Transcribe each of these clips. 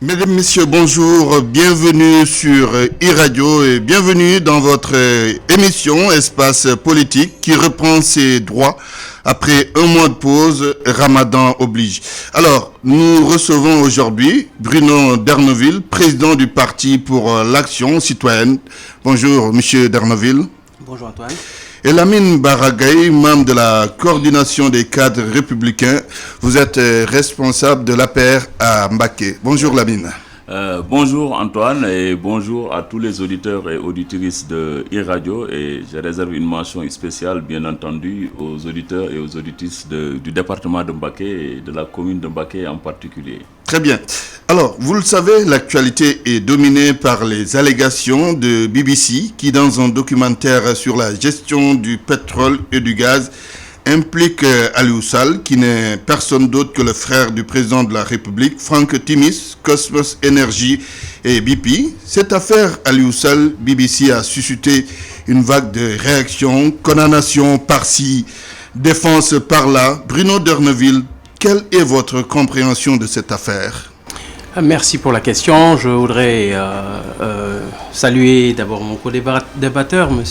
Mesdames, Messieurs, bonjour, bienvenue sur e-radio et bienvenue dans votre émission Espace Politique qui reprend ses droits après un mois de pause, Ramadan oblige. Alors, nous recevons aujourd'hui Bruno D'Erneville, président du Parti pour l'Action citoyenne. Bonjour, Monsieur D'Erneville. Bonjour Antoine. Et Lamine Baragaï, membre de la coordination des cadres républicains. Vous êtes responsable de l'APR à Mbacké. Bonjour Lamine. Bonjour Antoine et bonjour à tous les auditeurs et auditrices de e-radio, et je réserve une mention spéciale bien entendu aux auditeurs et aux auditrices du département de Mbacké et de la commune de Mbacké en particulier. Très bien. Alors, vous le savez, l'actualité est dominée par les allégations de BBC qui, dans un documentaire sur la gestion du pétrole et du gaz, implique Aliou Sall, qui n'est personne d'autre que le frère du président de la République, Franck Timis, Cosmos Energy et BP. Cette affaire Aliou Sall, BBC a suscité une vague de réactions, condamnations par-ci, défense par-là. Bruno D'Erneville, quelle est votre compréhension de cette affaire ? Merci pour la question. Je voudrais saluer d'abord mon co-débatteur, M.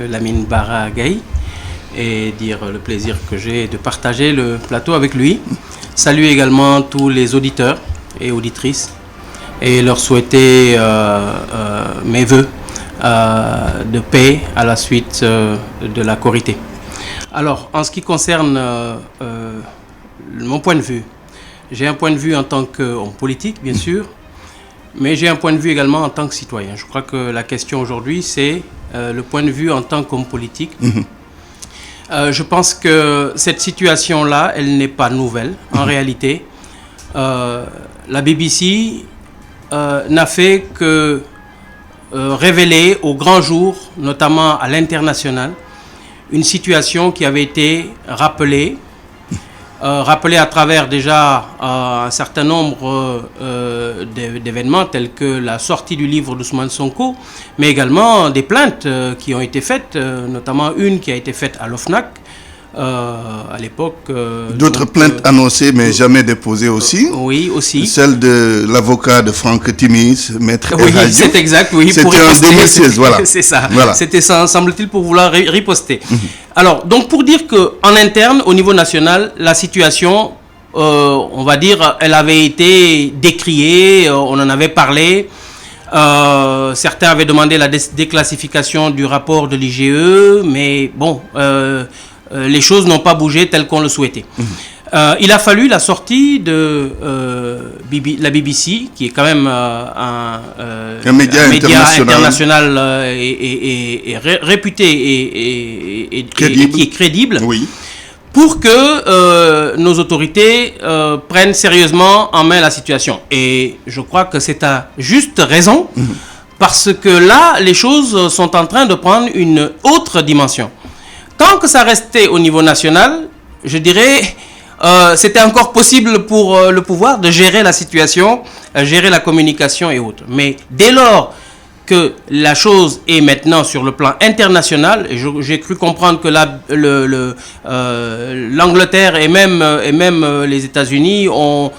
Lamine Baragaï, et dire le plaisir que j'ai de partager le plateau avec lui. Saluer également tous les auditeurs et auditrices et leur souhaiter mes vœux de paix à la suite de la Korité. Alors, en ce qui concerne mon point de vue, j'ai un point de vue en tant qu'homme politique, bien sûr, mais j'ai un point de vue également en tant que citoyen. Je crois que la question aujourd'hui, c'est le point de vue en tant qu'homme politique. Je pense que cette situation-là, elle n'est pas nouvelle. En réalité, la BBC n'a fait que révéler au grand jour, notamment à l'international, une situation qui avait été rappelée à travers déjà un certain nombre d'événements tels que la sortie du livre d'Ousmane Sonko, mais également des plaintes qui ont été faites, notamment une qui a été faite à l'OFNAC à l'époque. D'autres plaintes annoncées mais jamais déposées aussi. Oui, aussi. Celle de l'avocat de Franck Timis, maître Oui, c'est exact, oui. C'était en 2016, voilà. C'est ça. Voilà. C'était ça, semble-t-il, pour vouloir riposter. Alors, donc pour dire qu'en interne, au niveau national, la situation, on va dire, elle avait été décriée, on en avait parlé. Certains avaient demandé la déclassification du rapport de l'IGE, mais bon, les choses n'ont pas bougé telles qu'on le souhaitait. Il a fallu la sortie de la BBC, qui est quand même un média international et réputé et qui est crédible, oui, pour que nos autorités prennent sérieusement en main la situation. Et je crois que c'est à juste raison, parce que là, les choses sont en train de prendre une autre dimension. Tant que ça restait au niveau national, je dirais, c'était encore possible pour le pouvoir de gérer la situation, gérer la communication et autres. Mais dès lors que la chose est maintenant sur le plan international, et j'ai cru comprendre que l'Angleterre et même les États-Unis ont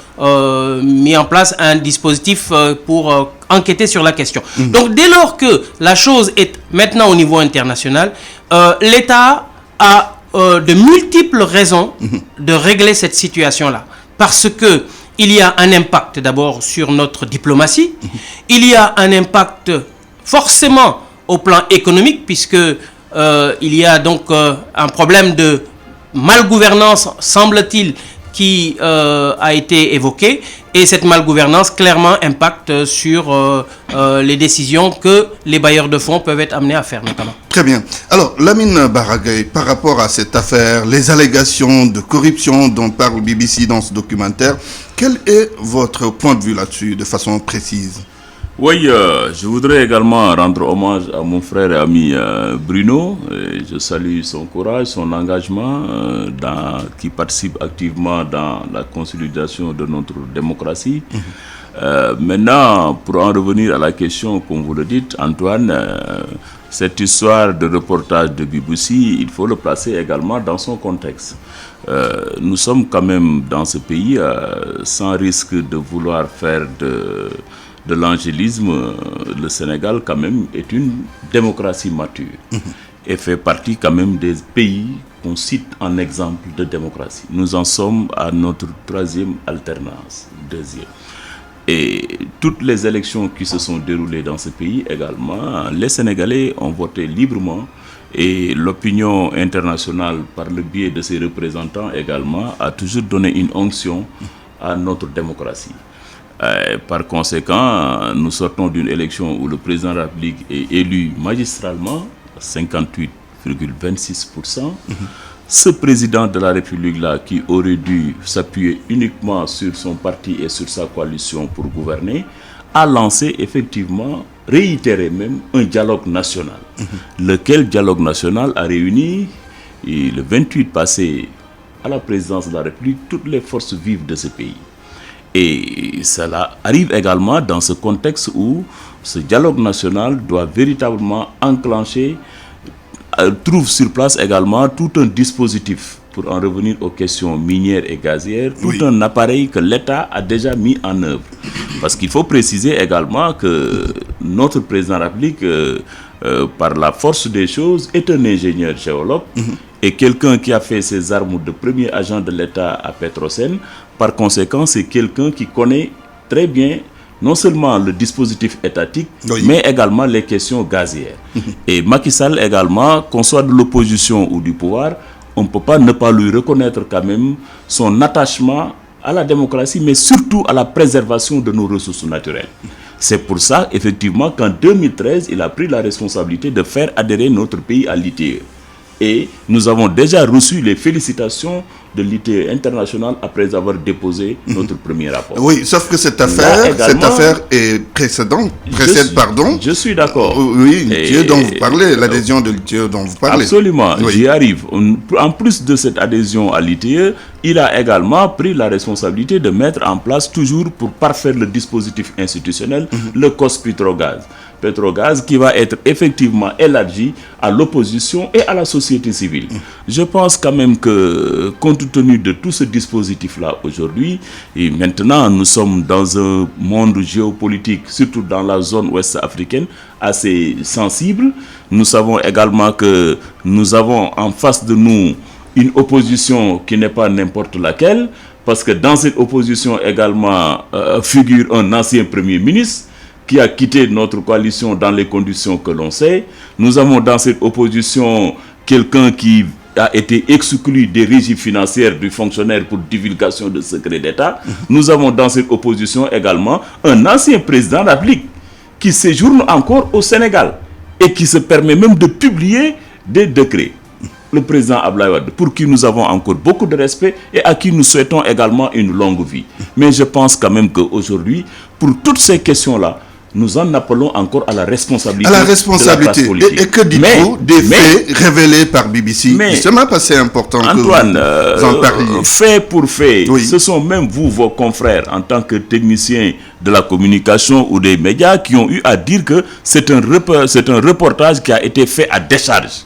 mis en place un dispositif pour enquêter sur la question. Donc dès lors que la chose est maintenant au niveau international, l'État a de multiples raisons de régler cette situation-là. Parce que il y a un impact d'abord sur notre diplomatie, il y a un impact forcément au plan économique, puisque il y a donc un problème de malgouvernance, semble-t-il, qui a été évoqué, et cette malgouvernance clairement impacte sur les décisions que les bailleurs de fonds peuvent être amenés à faire notamment. Très bien. Alors, Lamine Baragaï, par rapport à cette affaire, les allégations de corruption dont parle BBC dans ce documentaire, quel est votre point de vue là-dessus, de façon précise ? Oui, je voudrais également rendre hommage à mon frère et ami Bruno. Et je salue son courage, son engagement, qui participe activement dans la consolidation de notre démocratie. Maintenant, pour en revenir à la question, comme vous le dites, Antoine, cette histoire de reportage de BBC, il faut le placer également dans son contexte. Nous sommes quand même dans ce pays sans risque de vouloir faire de l'angélisme. Le Sénégal quand même est une démocratie mature et fait partie quand même des pays qu'on cite en exemple de démocratie. Nous en sommes à notre 3e alternance, 2e. Et toutes les élections qui se sont déroulées dans ce pays également, les Sénégalais ont voté librement et l'opinion internationale, par le biais de ses représentants également, a toujours donné une onction à notre démocratie. Par conséquent, nous sortons d'une élection où le président de la République est élu magistralement, 58,26%. Ce président de la République-là, qui aurait dû s'appuyer uniquement sur son parti et sur sa coalition pour gouverner, a lancé effectivement, réitéré même, un dialogue national. Lequel dialogue national a réuni, le 28 passé, à la présidence de la République, toutes les forces vives de ce pays. Et cela arrive également dans ce contexte où ce dialogue national doit véritablement enclencher, trouve sur place également tout un dispositif pour en revenir aux questions minières et gazières, tout un appareil que l'État a déjà mis en œuvre. Parce qu'il faut préciser également que notre président de la République, par la force des choses, est un ingénieur géologue et quelqu'un qui a fait ses armes de premier agent de l'État à Petrosen. Par conséquent, c'est quelqu'un qui connaît très bien non seulement le dispositif étatique, mais également les questions gazières. Et Macky Sall également, qu'on soit de l'opposition ou du pouvoir, on ne peut pas ne pas lui reconnaître quand même son attachement à la démocratie, mais surtout à la préservation de nos ressources naturelles. C'est pour ça, effectivement, qu'en 2013, il a pris la responsabilité de faire adhérer notre pays à l'ITIE. Et nous avons déjà reçu les félicitations de l'ITIE international après avoir déposé notre premier rapport. Oui, sauf que cette affaire précède, pardon. Je suis d'accord. Oui, l'ITIE dont vous parlez, l'adhésion de l'ITIE dont vous parlez. Absolument, j'y arrive. En plus de cette adhésion à l'ITIE, il a également pris la responsabilité de mettre en place, toujours pour parfaire le dispositif institutionnel, le COS-Petrogaz. Petrogaz qui va être effectivement élargi à l'opposition et à la société civile. Je pense quand même que, compte tenu de tout ce dispositif-là aujourd'hui, et maintenant nous sommes dans un monde géopolitique, surtout dans la zone ouest africaine, assez sensible. Nous savons également que nous avons en face de nous une opposition qui n'est pas n'importe laquelle, parce que dans cette opposition également figure un ancien Premier ministre, qui a quitté notre coalition dans les conditions que l'on sait. Nous avons dans cette opposition quelqu'un qui a été exclu des régies financières du fonctionnaire pour divulgation de secrets d'État. Nous avons dans cette opposition également un ancien président de la République qui séjourne encore au Sénégal et qui se permet même de publier des décrets. Le président Abdoulaye Wade, pour qui nous avons encore beaucoup de respect et à qui nous souhaitons également une longue vie. Mais je pense quand même qu'aujourd'hui, pour toutes ces questions-là, nous en appelons encore à la responsabilité. À la responsabilité. Et que dites-vous des faits révélés par BBC? Justement, parce que c'est important Antoine, que vous en parliez. Fait pour fait, ce sont même vous, vos confrères, en tant que techniciens de la communication ou des médias, qui ont eu à dire que c'est un reportage qui a été fait à décharge.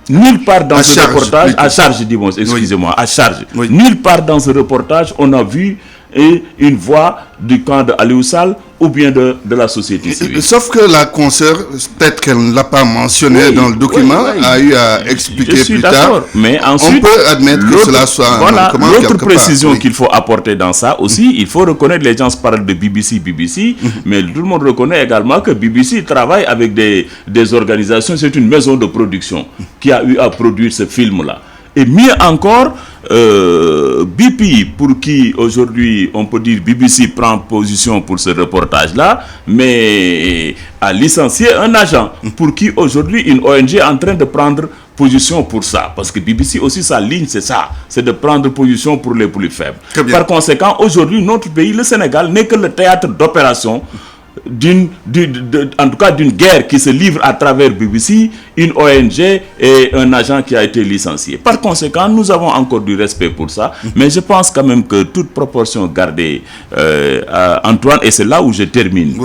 Nulle part dans ce reportage, à charge, excusez-moi, à charge. Nulle part dans ce reportage, on a vu une voix du camp de Aliou Sall ou bien de la société civile. Sauf que la consoeur, peut-être qu'elle ne l'a pas mentionné dans le document, a eu à expliquer plus tard. Mais ensuite, on peut admettre que cela soit l'autre précision qu'il faut apporter dans ça aussi, il faut reconnaître, les gens parlent de BBC, mais tout le monde reconnaît également que BBC travaille avec des organisations, c'est une maison de production qui a eu à produire ce film-là. Et mieux encore, BP, pour qui aujourd'hui on peut dire BBC prend position pour ce reportage-là, mais a licencié un agent pour qui aujourd'hui une ONG est en train de prendre position pour ça. Parce que BBC aussi, sa ligne, c'est ça, c'est de prendre position pour les plus faibles. Par conséquent, aujourd'hui, notre pays, le Sénégal, n'est que le théâtre d'opération en tout cas d'une guerre qui se livre à travers BBC, une ONG et un agent qui a été licencié. Par conséquent, nous avons encore du respect pour ça, mais je pense quand même que toute proportion gardée, Antoine, et c'est là où je termine,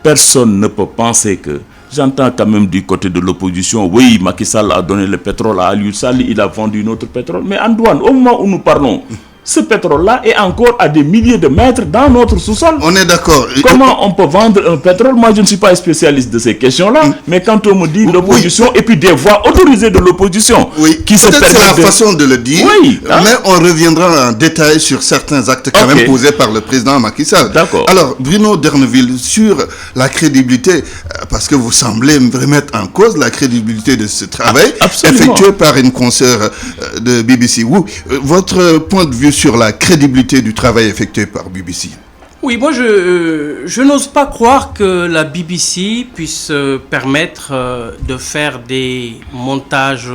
personne ne peut penser que j'entends quand même du côté de l'opposition, oui, Macky Sall a donné le pétrole à Aliou Sall, il a vendu notre pétrole. Mais en douane, au moment où nous parlons, ce pétrole-là est encore à des milliers de mètres dans notre sous-sol. On est d'accord. Comment on peut vendre un pétrole? Moi, je ne suis pas spécialiste de ces questions-là, mais quand on me dit l'opposition, et puis des voix autorisées de l'opposition, qui se permettent c'est la façon de le dire, mais on reviendra en détail sur certains actes quand même posés par le président Macky Sall. D'accord. Alors, Bruno D'Erneville, sur la crédibilité, parce que vous semblez remettre en cause la crédibilité de ce travail effectué par une consoeur de BBC. Votre point de vue sur la crédibilité du travail effectué par BBC? Oui, moi je n'ose pas croire que la BBC puisse permettre de faire des montages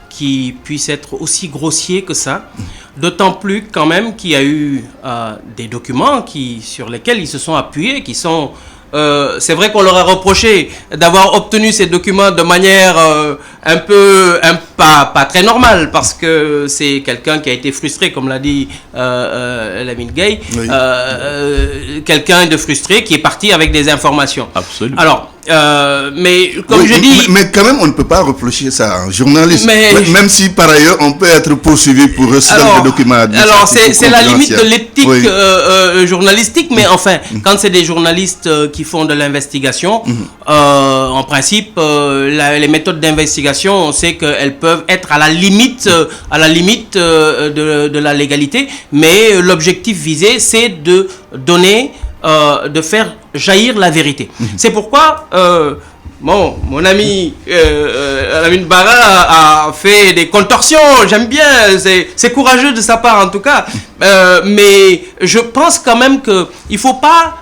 qui puissent être aussi grossiers que ça. D'autant plus quand même qu'il y a eu des documents sur lesquels ils se sont appuyés, qui sont... c'est vrai qu'on leur a reproché d'avoir obtenu ces documents de manière pas très normale, parce que c'est quelqu'un qui a été frustré, comme l'a dit Lamine Gueye, quelqu'un de frustré qui est parti avec des informations. Absolument. Alors, mais comme je dis... Mais quand même, on ne peut pas reprocher ça à un journaliste. Même si par ailleurs, on peut être poursuivi pour recycler des documents administratifs. Alors, c'est la limite de l'éthique journalistique, mais enfin, quand c'est des journalistes qui font de l'investigation, en principe, les méthodes d'investigation, on sait qu'elles peuvent être à la limite de la légalité, mais l'objectif visé, c'est de donner... de faire jaillir la vérité. C'est pourquoi mon ami Lamine Bara a fait des contorsions, j'aime bien, c'est courageux de sa part en tout cas, mais je pense quand même qu'il ne faut pas,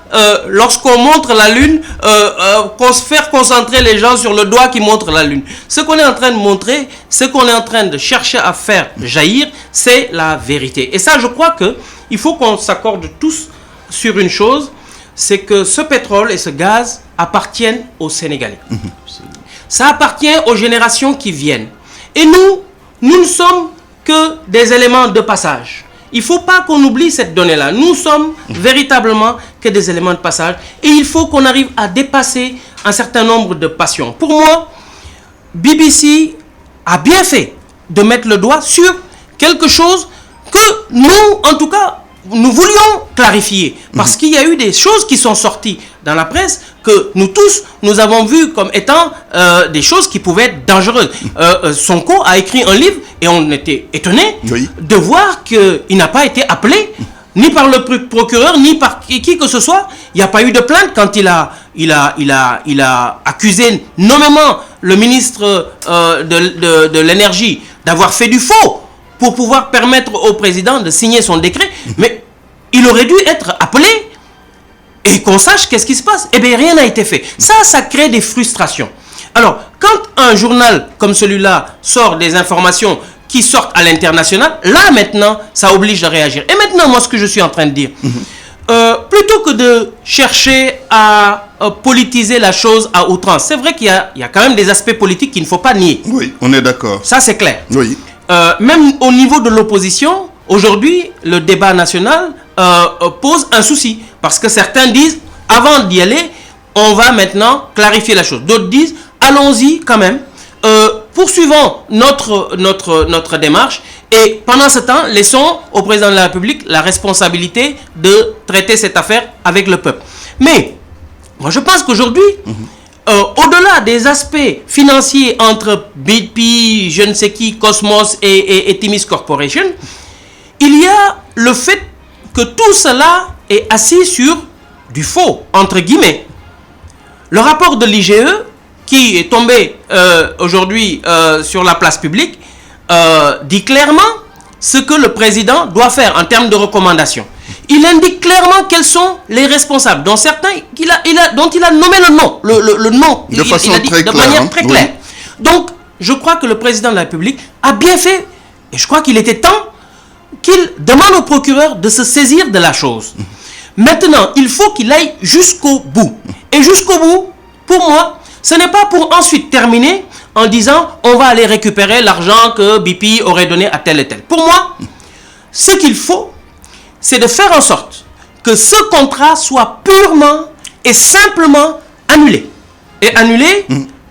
lorsqu'on montre la lune, se faire concentrer les gens sur le doigt qui montre la lune. Ce qu'on est en train de montrer, ce qu'on est en train de chercher à faire jaillir, c'est la vérité. Et ça, je crois qu'il faut qu'on s'accorde tous sur une chose, c'est que ce pétrole et ce gaz appartiennent aux Sénégalais. Ça appartient aux générations qui viennent. Et nous ne sommes que des éléments de passage. Il ne faut pas qu'on oublie cette donnée-là. Nous sommes véritablement que des éléments de passage. Et il faut qu'on arrive à dépasser un certain nombre de passions. Pour moi, BBC a bien fait de mettre le doigt sur quelque chose que nous, en tout cas, nous voulions clarifier, parce qu'il y a eu des choses qui sont sorties dans la presse que nous tous, nous avons vu comme étant des choses qui pouvaient être dangereuses. Sonko a écrit un livre et on était étonnés de voir qu'il n'a pas été appelé ni par le procureur, ni par qui que ce soit. Il n'y a pas eu de plainte quand il a accusé nommément le ministre de l'énergie d'avoir fait du faux pour pouvoir permettre au président de signer son décret. Mais il aurait dû être appelé et qu'on sache qu'est-ce qui se passe. Eh bien, rien n'a été fait. Ça crée des frustrations. Alors, quand un journal comme celui-là sort des informations qui sortent à l'international, là, maintenant, ça oblige à réagir. Et maintenant, moi, ce que je suis en train de dire, plutôt que de chercher à politiser la chose à outrance, c'est vrai qu'il y a quand même des aspects politiques qu'il ne faut pas nier. Oui, on est d'accord. Ça, c'est clair. Oui. Même au niveau de l'opposition, aujourd'hui, le débat national pose un souci. Parce que certains disent, avant d'y aller, on va maintenant clarifier la chose. D'autres disent, allons-y quand même, poursuivons notre démarche. Et pendant ce temps, laissons au président de la République la responsabilité de traiter cette affaire avec le peuple. Mais, moi je pense qu'aujourd'hui, au-delà des aspects financiers entre BP, je ne sais qui, Cosmos et Timis Corporation, il y a le fait que tout cela est assis sur du faux, entre guillemets. Le rapport de l'IGE, qui est tombé aujourd'hui sur la place publique, dit clairement ce que le président doit faire en termes de recommandations. Il indique clairement quels sont les responsables, dont certains dont il a nommé le nom, le nom, de façon très claire, manière très claire. Donc, je crois que le président de la République a bien fait, et je crois qu'il était temps qu'il demande au procureur de se saisir de la chose. Maintenant, il faut qu'il aille jusqu'au bout. Et jusqu'au bout, pour moi, ce n'est pas pour ensuite terminer en disant on va aller récupérer l'argent que BP aurait donné à tel et tel. Pour moi, ce qu'il faut, c'est de faire en sorte que ce contrat soit purement et simplement annulé. est annulé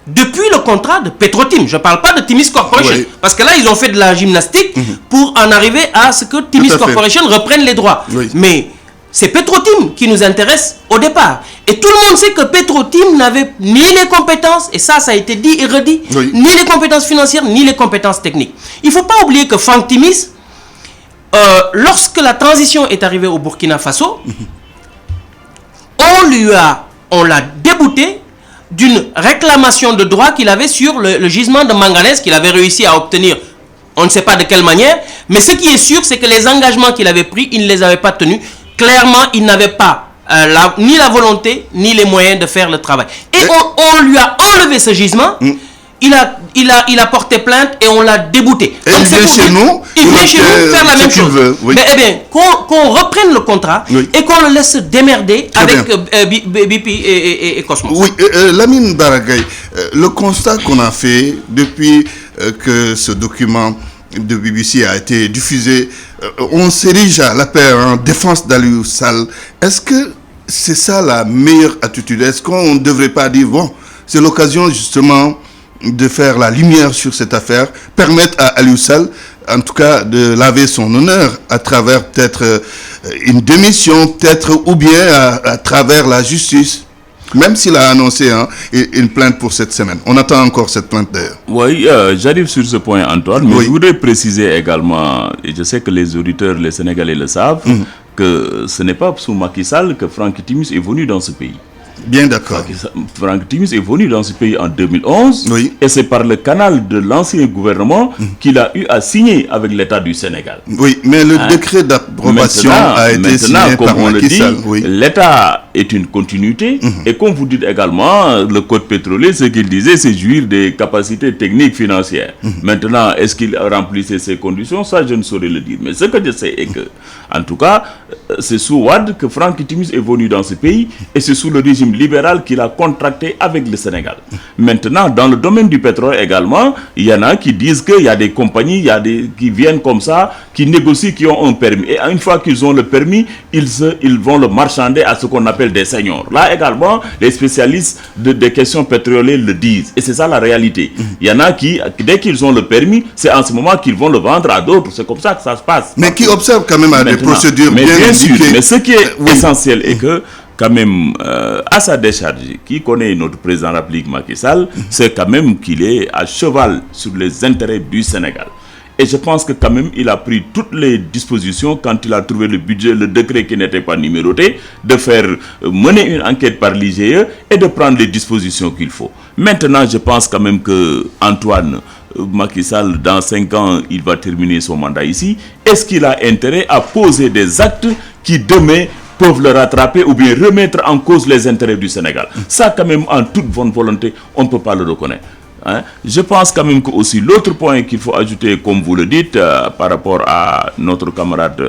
depuis le contrat de Petrotim. Je ne parle pas de Timis Corporation. Oui. Parce que là, ils ont fait de la gymnastique pour en arriver à ce que Timis Corporation reprenne les droits. Oui. Mais c'est Petrotim qui nous intéresse au départ. Et tout le monde sait que Petrotim n'avait ni les compétences, et ça a été dit et redit, ni les compétences financières, ni les compétences techniques. Il ne faut pas oublier que Franck Timis, lorsque la transition est arrivée au Burkina Faso, on l'a débouté d'une réclamation de droit qu'il avait sur le gisement de manganèse qu'il avait réussi à obtenir. On ne sait pas de quelle manière, mais ce qui est sûr, c'est que les engagements qu'il avait pris, il ne les avait pas tenus. Clairement, il n'avait pas ni la volonté, ni les moyens de faire le travail. Et on lui a enlevé ce gisement, il a porté plainte et on l'a débouté. Et donc, il vient chez nous, faire la même chose. Oui. Mais eh bien, qu'on reprenne le contrat et qu'on le laisse démerder avec BP et Cosmos. Oui, Lamine Bara Gaye, le constat qu'on a fait depuis que ce document de BBC a été diffusé, on s'érige à la paix en défense d'Aliou Sall. Est-ce que c'est ça la meilleure attitude? Est-ce qu'on ne devrait pas dire, bon, c'est l'occasion justement de faire la lumière sur cette affaire, permettre à Aliou Sall, en tout cas, de laver son honneur à travers peut-être une démission, peut-être, ou bien à travers la justice, même s'il a annoncé une plainte pour cette semaine. On attend encore cette plainte d'ailleurs. Oui, j'arrive sur ce point, Antoine, mais je voudrais préciser également, et je sais que les auditeurs, les Sénégalais le savent, que ce n'est pas sous Macky Sall que Franck Timis est venu dans ce pays. Bien d'accord. Franck Timis est venu dans ce pays en 2011 et c'est par le canal de l'ancien gouvernement qu'il a eu à signer avec l'État du Sénégal. Oui, mais le décret d'approbation a été signé par Macky Sall. L'État est une continuité et comme vous dites également, le code pétrolier, ce qu'il disait, c'est jouir des capacités techniques financières. Maintenant, est-ce qu'il remplissait ces conditions? Ça, je ne saurais le dire. Mais ce que je sais est que, en tout cas, c'est sous Wade que Franck Timis est venu dans ce pays et c'est sous le régime libéral qu'il a contracté avec le Sénégal. Maintenant, dans le domaine du pétrole également, il y en a qui disent qu'il y a des compagnies, qui viennent comme ça, qui négocient, qui ont un permis. Et une fois qu'ils ont le permis, ils vont le marchander à ce qu'on appelle des seniors. Là également, les spécialistes des questions pétrolières le disent. Et c'est ça la réalité. Il y en a qui, dès qu'ils ont le permis, c'est en ce moment qu'ils vont le vendre à d'autres. C'est comme ça que ça se passe. Mais qui observent quand même des procédures bien sûr. Mais ce qui est essentiel est que quand même, à sa décharge, qui connaît notre président de la République Macky Sall, c'est quand même qu'il est à cheval sur les intérêts du Sénégal. Et je pense que quand même, il a pris toutes les dispositions quand il a trouvé le budget, le décret qui n'était pas numéroté, de faire mener une enquête par l'IGE et de prendre les dispositions qu'il faut. Maintenant, je pense quand même que Antoine Macky Sall, dans 5 ans, il va terminer son mandat ici. Est-ce qu'il a intérêt à poser des actes qui demain peuvent le rattraper ou bien remettre en cause les intérêts du Sénégal? Ça, quand même, en toute bonne volonté, on ne peut pas le reconnaître. Je pense quand même que aussi l'autre point qu'il faut ajouter, comme vous le dites, par rapport à notre camarade,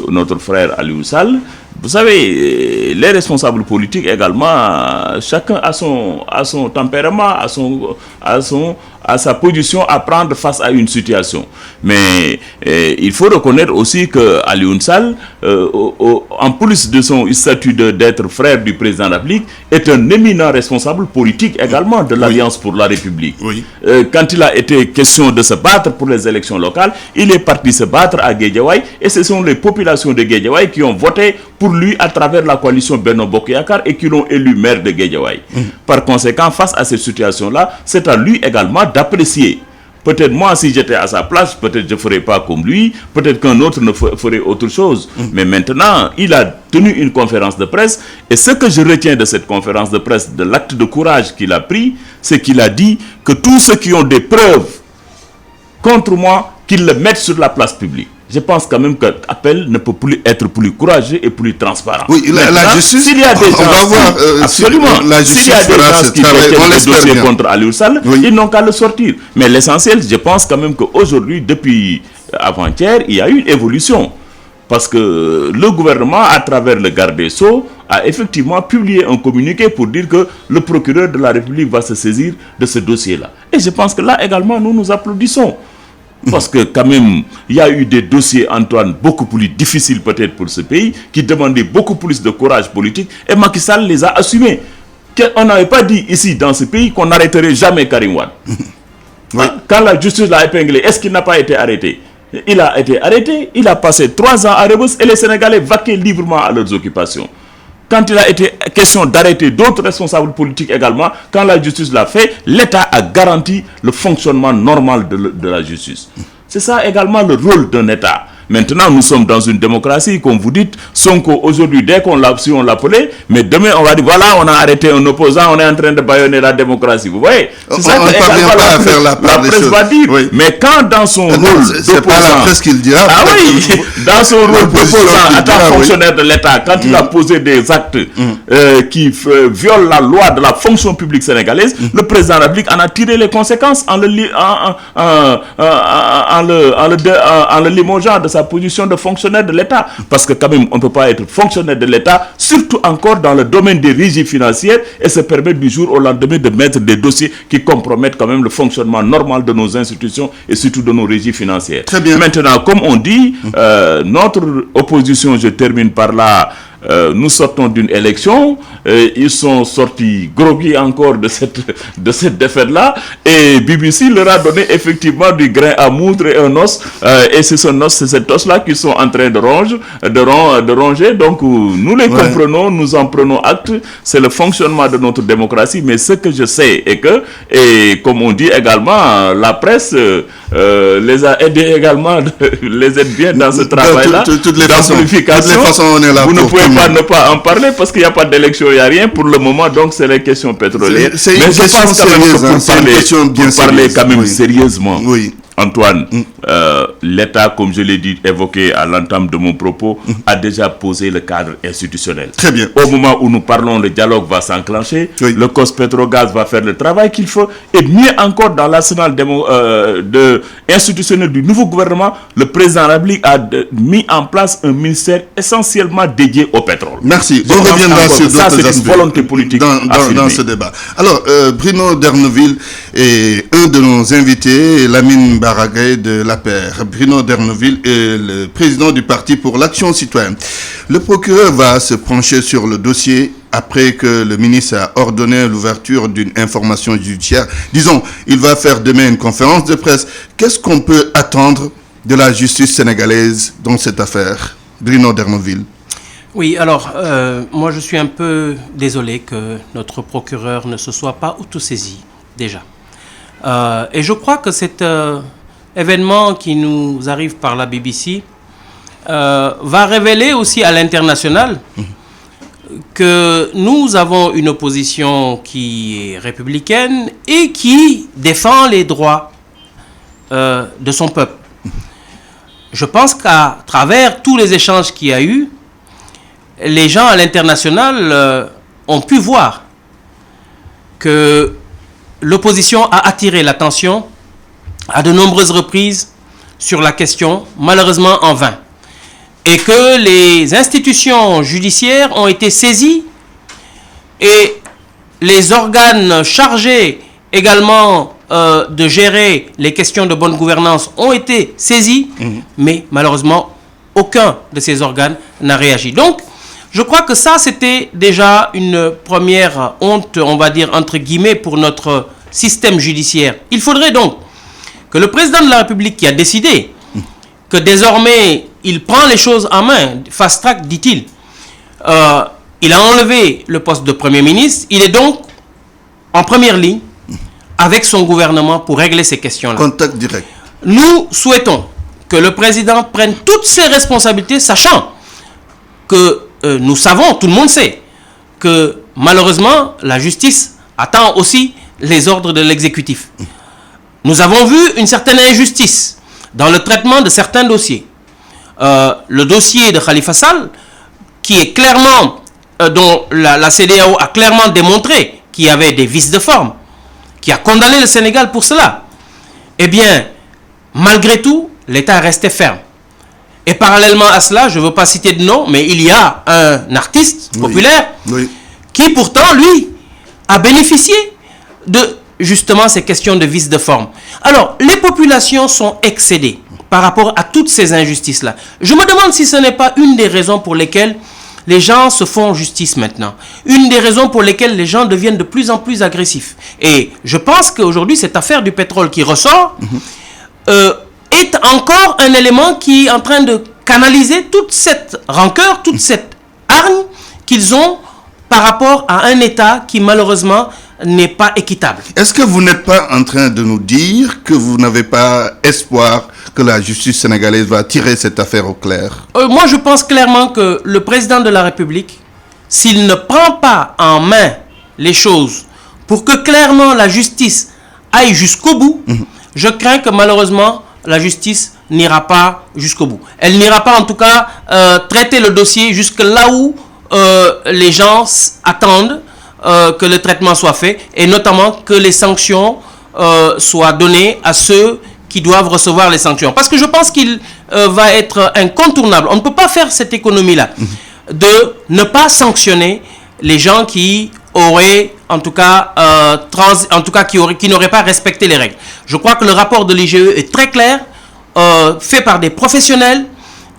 notre frère Aliou Sall, vous savez, les responsables politiques également, chacun a son tempérament, à sa position à prendre face à une situation. Mais il faut reconnaître aussi que Aliou Sall, en plus de son statut d'être frère du président de la République, est un éminent responsable politique également de l'Alliance pour la République. Quand il a été question de se battre pour les élections locales, il est parti se battre à Guédiawaye et ce sont les populations de Guédiawaye qui ont voté pour lui à travers la coalition Benno Bokk Yakaar et qui l'ont élu maire de Guédiawaye. Par conséquent, face à cette situation-là, c'est à lui également d'apprécier. Peut-être moi, si j'étais à sa place, peut-être je ne ferais pas comme lui, peut-être qu'un autre ne ferait autre chose. Mais maintenant, il a tenu une conférence de presse et ce que je retiens de cette conférence de presse, de l'acte de courage qu'il a pris, c'est qu'il a dit que tous ceux qui ont des preuves contre moi, qu'ils le mettent sur la place publique. Je pense quand même que l'appel ne peut plus être plus courageux et plus transparent. Oui, la justice, s'il y a des gens, on va voir, absolument, s'il y a des gens qui détiennent le dossier contre Aliou Sall, ils n'ont qu'à le sortir. Mais l'essentiel, je pense quand même qu'aujourd'hui, depuis avant-hier, il y a eu une évolution. Parce que le gouvernement, à travers le garde des Sceaux, a effectivement publié un communiqué pour dire que le procureur de la République va se saisir de ce dossier-là. Et je pense que là également, nous applaudissons. Parce que quand même, il y a eu des dossiers, Antoine, beaucoup plus difficiles peut-être pour ce pays, qui demandaient beaucoup plus de courage politique, et Macky Sall les a assumés. On n'avait pas dit ici, dans ce pays, qu'on n'arrêterait jamais Karim Wade. Oui. Quand la justice l'a épinglé, est-ce qu'il n'a pas été arrêté? Il a été arrêté, il a passé 3 ans à Rebeuss et les Sénégalais vaquaient librement à leurs occupations. Quand il a été question d'arrêter d'autres responsables politiques également, quand la justice l'a fait, l'État a garanti le fonctionnement normal de la justice. C'est ça également le rôle d'un État. Maintenant, nous sommes dans une démocratie, comme vous dites. Sonko, aujourd'hui, dès qu'on l'a su, on l'appelait. Mais demain, on va dire, voilà, on a arrêté un opposant, on est en train de bâillonner la démocratie. Vous voyez? C'est ça que la presse va dire. Oui. Mais quand dans son rôle d'opposant... C'est pas la presse qui le dira. Ah oui, dans son rôle d'opposant, en tant que fonctionnaire de l'État, quand il a posé des actes qui violent la loi de la fonction publique sénégalaise, le président de la République en a tiré les conséquences en le limogeant de sa position de fonctionnaire de l'État. Parce que quand même, on ne peut pas être fonctionnaire de l'État, surtout encore dans le domaine des régies financières, et se permettre du jour au lendemain de mettre des dossiers qui compromettent quand même le fonctionnement normal de nos institutions et surtout de nos régies financières. Très bien. Maintenant, comme on dit, notre opposition, je termine par là, nous sortons d'une élection, ils sont sortis groggy encore de cette défaite-là, et BBC leur a donné effectivement du grain à moudre et un os, et c'est cet os-là qu'ils sont en train de ronger. Donc nous les comprenons, nous en prenons acte, c'est le fonctionnement de notre démocratie, mais ce que je sais est que, et comme on dit également, la presse les a aidés également, les aide bien dans ce travail-là, d'amplification. Vous ne pouvez pas ne pas en parler parce qu'il n'y a pas d'élection, il n'y a rien pour le moment, donc c'est les questions pétrolières. C'est une question sérieuse, pour parler quand même sérieusement. Oui. Antoine, l'État, comme je l'ai dit, évoqué à l'entame de mon propos, a déjà posé le cadre institutionnel. Très bien. Au moment où nous parlons, le dialogue va s'enclencher, le COS-Petrogaz va faire le travail qu'il faut, et mieux encore, dans l'arsenal institutionnel du nouveau gouvernement, le président de la République a mis en place un ministère essentiellement dédié au pétrole. Merci. On reviendra sur d'autres aspects. C'est une volonté politique dans ce débat. Alors, Bruno D'Erneville est un de nos invités, Lamine Barra-Gaye de l'APR. Bruno D'Erneville est le président du Parti pour l'Action citoyenne. Le procureur va se pencher sur le dossier après que le ministre a ordonné l'ouverture d'une information judiciaire. Disons, il va faire demain une conférence de presse. Qu'est-ce qu'on peut attendre de la justice sénégalaise dans cette affaire? Bruno D'Erneville. Oui, alors, moi je suis un peu désolé que notre procureur ne se soit pas autosaisi déjà. Et je crois que cet événement qui nous arrive par la BBC va révéler aussi à l'international que nous avons une opposition qui est républicaine et qui défend les droits de son peuple. Je pense qu'à travers tous les échanges qu'il y a eu, les gens à l'international ont pu voir que l'opposition a attiré l'attention à de nombreuses reprises sur la question, malheureusement en vain. Et que les institutions judiciaires ont été saisies et les organes chargés également de gérer les questions de bonne gouvernance ont été saisis, mais malheureusement, aucun de ces organes n'a réagi. Donc, je crois que ça, c'était déjà une première honte, on va dire, entre guillemets, pour notre système judiciaire. Il faudrait donc que le président de la République qui a décidé que désormais, il prend les choses en main, fast track, dit-il, il a enlevé le poste de Premier ministre, il est donc en première ligne avec son gouvernement pour régler ces questions-là. Contact direct. Nous souhaitons que le président prenne toutes ses responsabilités, sachant que nous savons, tout le monde sait, que malheureusement, la justice attend aussi les ordres de l'exécutif. Nous avons vu une certaine injustice dans le traitement de certains dossiers. Le dossier de Khalifa Sall, qui est clairement, dont la CEDEAO a clairement démontré qu'il y avait des vices de forme, qui a condamné le Sénégal pour cela. Eh bien, malgré tout, l'État est resté ferme. Et parallèlement à cela, je ne veux pas citer de nom, mais il y a un artiste populaire qui pourtant, lui, a bénéficié de justement ces questions de vices de forme. Alors, les populations sont excédées par rapport à toutes ces injustices-là. Je me demande si ce n'est pas une des raisons pour lesquelles les gens se font justice maintenant. Une des raisons pour lesquelles les gens deviennent de plus en plus agressifs. Et je pense qu'aujourd'hui, cette affaire du pétrole qui ressort est encore un élément qui est en train de canaliser toute cette rancœur, toute cette hargne qu'ils ont par rapport à un État qui malheureusement n'est pas équitable. Est-ce que vous n'êtes pas en train de nous dire que vous n'avez pas espoir que la justice sénégalaise va tirer cette affaire au clair? Moi, je pense clairement que le président de la République, s'il ne prend pas en main les choses pour que clairement la justice aille jusqu'au bout, je crains que malheureusement la justice n'ira pas jusqu'au bout. Elle n'ira pas en tout cas traiter le dossier jusque là où les gens attendent que le traitement soit fait et notamment que les sanctions soient données à ceux qui doivent recevoir les sanctions. Parce que je pense qu'il va être incontournable. On ne peut pas faire cette économie-là de ne pas sanctionner les gens qui auraient, en tout cas, qui n'auraient pas respecté les règles. Je crois que le rapport de l'IGE est très clair, fait par des professionnels.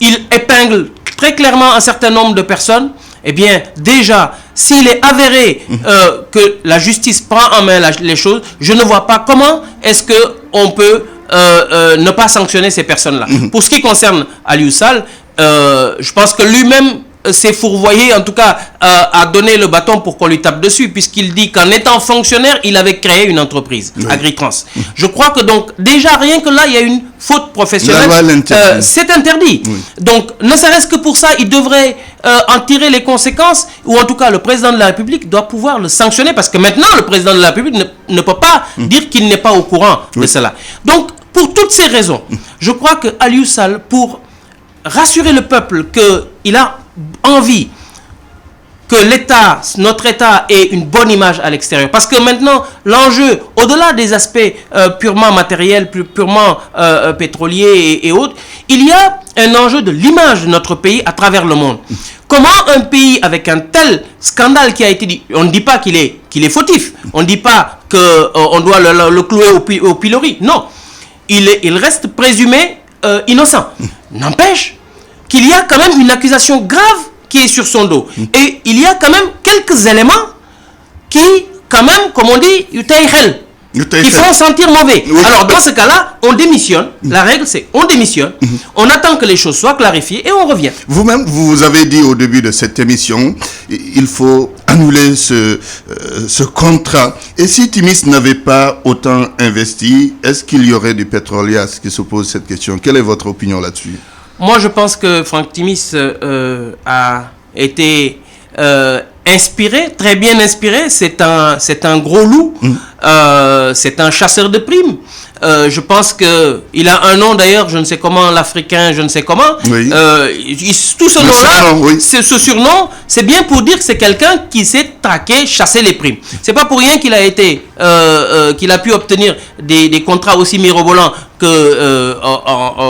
Il épingle très clairement un certain nombre de personnes. Eh bien, déjà, s'il est avéré que la justice prend en main les choses, je ne vois pas comment est-ce qu'on peut ne pas sanctionner ces personnes-là. Pour ce qui concerne Aliou Sall, je pense que lui-même s'est fourvoyé, en tout cas, à donner le bâton pour qu'on lui tape dessus, puisqu'il dit qu'en étant fonctionnaire, il avait créé une entreprise, Agritrans. Je crois que donc, déjà, rien que là, il y a une faute professionnelle. C'est interdit. Donc, ne serait-ce que pour ça, il devrait en tirer les conséquences, ou en tout cas, le président de la République doit pouvoir le sanctionner, parce que maintenant, le président de la République ne peut pas dire qu'il n'est pas au courant de cela. Donc, pour toutes ces raisons, je crois que Aliou Sall, pour rassurer le peuple qu'il a envie que l'État, notre État ait une bonne image à l'extérieur. Parce que maintenant, l'enjeu, au-delà des aspects purement matériels, purement pétroliers et autres, il y a un enjeu de l'image de notre pays à travers le monde. Comment un pays avec un tel scandale qui a été dit, on ne dit pas qu'il est fautif, on ne dit pas qu'on doit le clouer au pilori, non. Il reste présumé innocent. N'empêche qu'il y a quand même une accusation grave qui est sur son dos. Et il y a quand même quelques éléments qui, quand même, comme on dit, qui font sentir mauvais. Alors, dans ce cas-là, on démissionne. La règle, c'est on démissionne. On attend que les choses soient clarifiées et on revient. Vous-même, vous avez dit au début de cette émission, il faut annuler ce contrat. Et si Timis n'avait pas autant investi, est-ce qu'il y aurait du pétrole? À ce qui se pose cette question. Quelle est votre opinion là-dessus? Moi, je pense que Franck Timis a été inspiré, très bien inspiré. C'est un gros loup. C'est un chasseur de primes. Je pense qu'il a un nom d'ailleurs, je ne sais comment, l'Africain, je ne sais comment. Tout ce nom-là, ce surnom, c'est bien pour dire que c'est quelqu'un qui s'est traqué, chassé les primes. C'est pas pour rien qu'il a pu obtenir des contrats aussi mirobolants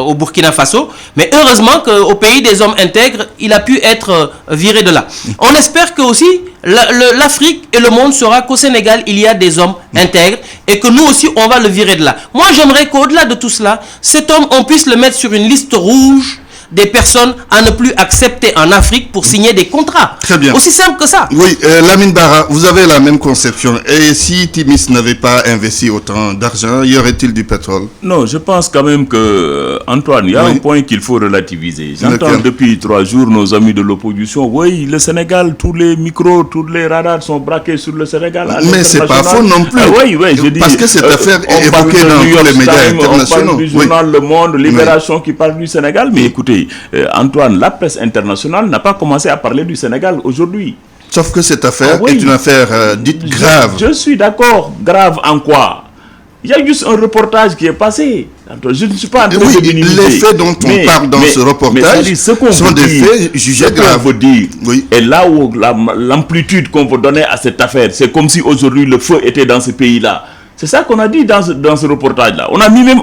au Burkina Faso. Mais heureusement qu'au pays des hommes intègres, il a pu être viré de là. On espère que aussi l'Afrique et le monde saura qu'au Sénégal, il y a des hommes intègres et que nous aussi, on va le virer de là. Moi, j'aimerais qu'au-delà de tout cela, cet homme, on puisse le mettre sur une liste rouge des personnes à ne plus accepter en Afrique pour signer des contrats. Très bien. Aussi simple que ça. Oui, Lamine Bara, vous avez la même conception. Et si Timis n'avait pas investi autant d'argent, y aurait-il du pétrole? Non, je pense quand même que, Antoine, il y a un point qu'il faut relativiser. J'entends depuis 3 jours nos amis de l'opposition, oui, le Sénégal, tous les micros, tous les radars sont braqués sur le Sénégal. Mais c'est pas faux non plus. Je dis, parce que cette affaire est évoquée dans tous les médias internationaux. On parle du journal Le Monde, Libération qui parle du Sénégal, mais écoutez, Antoine, la presse internationale n'a pas commencé à parler du Sénégal aujourd'hui. Sauf que cette affaire est une affaire dite grave. Je suis d'accord. Grave en quoi? Il y a juste un reportage qui est passé. Je ne suis pas en train de minimiser. Les faits dont on parle dans ce reportage sont des faits jugés graves. Et là où l'amplitude qu'on veut donner à cette affaire, c'est comme si aujourd'hui le feu était dans ce pays-là. C'est ça qu'on a dit dans ce reportage-là. On a mis même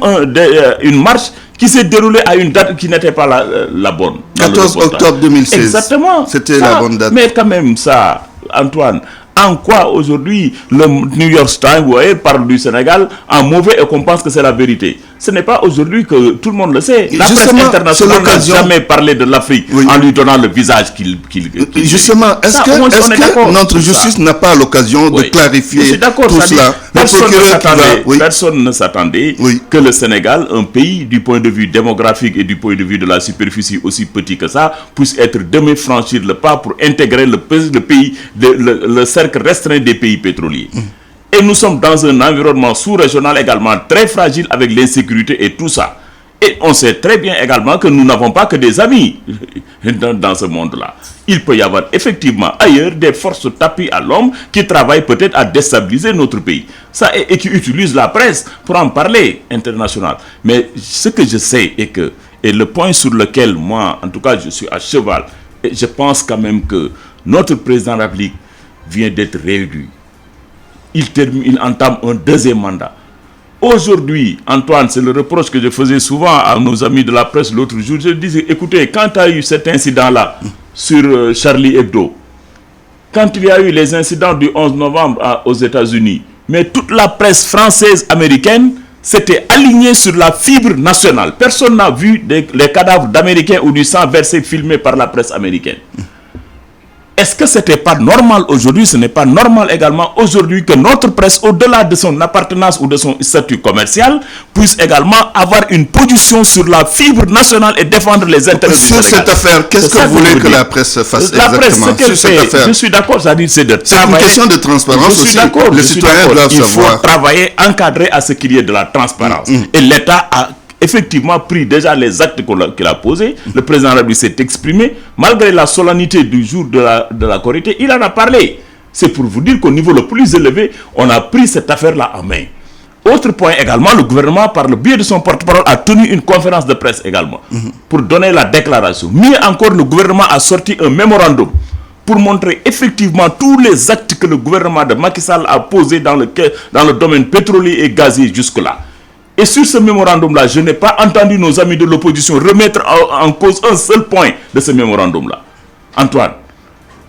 une marche qui s'est déroulée à une date qui n'était pas la bonne. 14 octobre 2016. Exactement. C'était la bonne date. Mais quand même ça, Antoine, En quoi aujourd'hui le New York Times, vous voyez, parle du Sénégal en mauvais et qu'on pense que c'est la vérité? Ce n'est pas aujourd'hui que tout le monde le sait. La presse internationale n'a jamais parlé de l'Afrique en lui donnant le visage qu'il justement, est-ce que notre justice n'a pas l'occasion de clarifier tout cela? Personne ne s'attendait que le Sénégal, un pays du point de vue démographique et du point de vue de la superficie aussi petit que ça, puisse être demain franchir le pas pour intégrer le pays, le cercle restreint des pays pétroliers. Et nous sommes dans un environnement sous-régional également très fragile avec l'insécurité et tout ça. Et on sait très bien également que nous n'avons pas que des amis dans ce monde-là. Il peut y avoir effectivement ailleurs des forces tapis à l'homme qui travaillent peut-être à déstabiliser notre pays. Ça, et qui utilisent la presse pour en parler international. Mais ce que je sais est que, et le point sur lequel moi, en tout cas, je suis à cheval, et je pense quand même que notre président de la République vient d'être réélu. Il entame un deuxième mandat. Aujourd'hui, Antoine, c'est le reproche que je faisais souvent à nos amis de la presse l'autre jour. Je disais, écoutez, quand il y a eu cet incident-là sur Charlie Hebdo, quand il y a eu les incidents du 11 novembre aux États-Unis, mais toute la presse française, américaine, s'était alignée sur la fibre nationale. Personne n'a vu les cadavres d'Américains ou du sang versé filmé par la presse américaine. Est-ce que ce n'était pas normal aujourd'hui? Ce n'est pas normal également aujourd'hui que notre presse, au-delà de son appartenance ou de son statut commercial, puisse également avoir une position sur la fibre nationale et défendre les intérêts du Sénégal. Sur cette affaire, qu'est-ce que vous voulez que la presse fasse exactement sur cette affaire? Je suis d'accord, c'est-à-dire c'est de travailler. C'est une question de transparence aussi. Les citoyens doivent savoir. Il faut travailler, encadrer à ce qu'il y ait de la transparence. Et l'État a effectivement pris déjà les actes qu'il a posés. Le président de la République s'est exprimé. Malgré la solennité du jour de la Korité, il en a parlé. C'est pour vous dire qu'au niveau le plus élevé, on a pris cette affaire-là en main. Autre point également, le gouvernement, par le biais de son porte-parole, a tenu une conférence de presse également pour donner la déclaration. Mieux encore, le gouvernement a sorti un mémorandum pour montrer effectivement tous les actes que le gouvernement de Macky Sall a posés dans le domaine pétrolier et gazier jusque-là. Et sur ce mémorandum-là, je n'ai pas entendu nos amis de l'opposition remettre en cause un seul point de ce mémorandum-là. Antoine.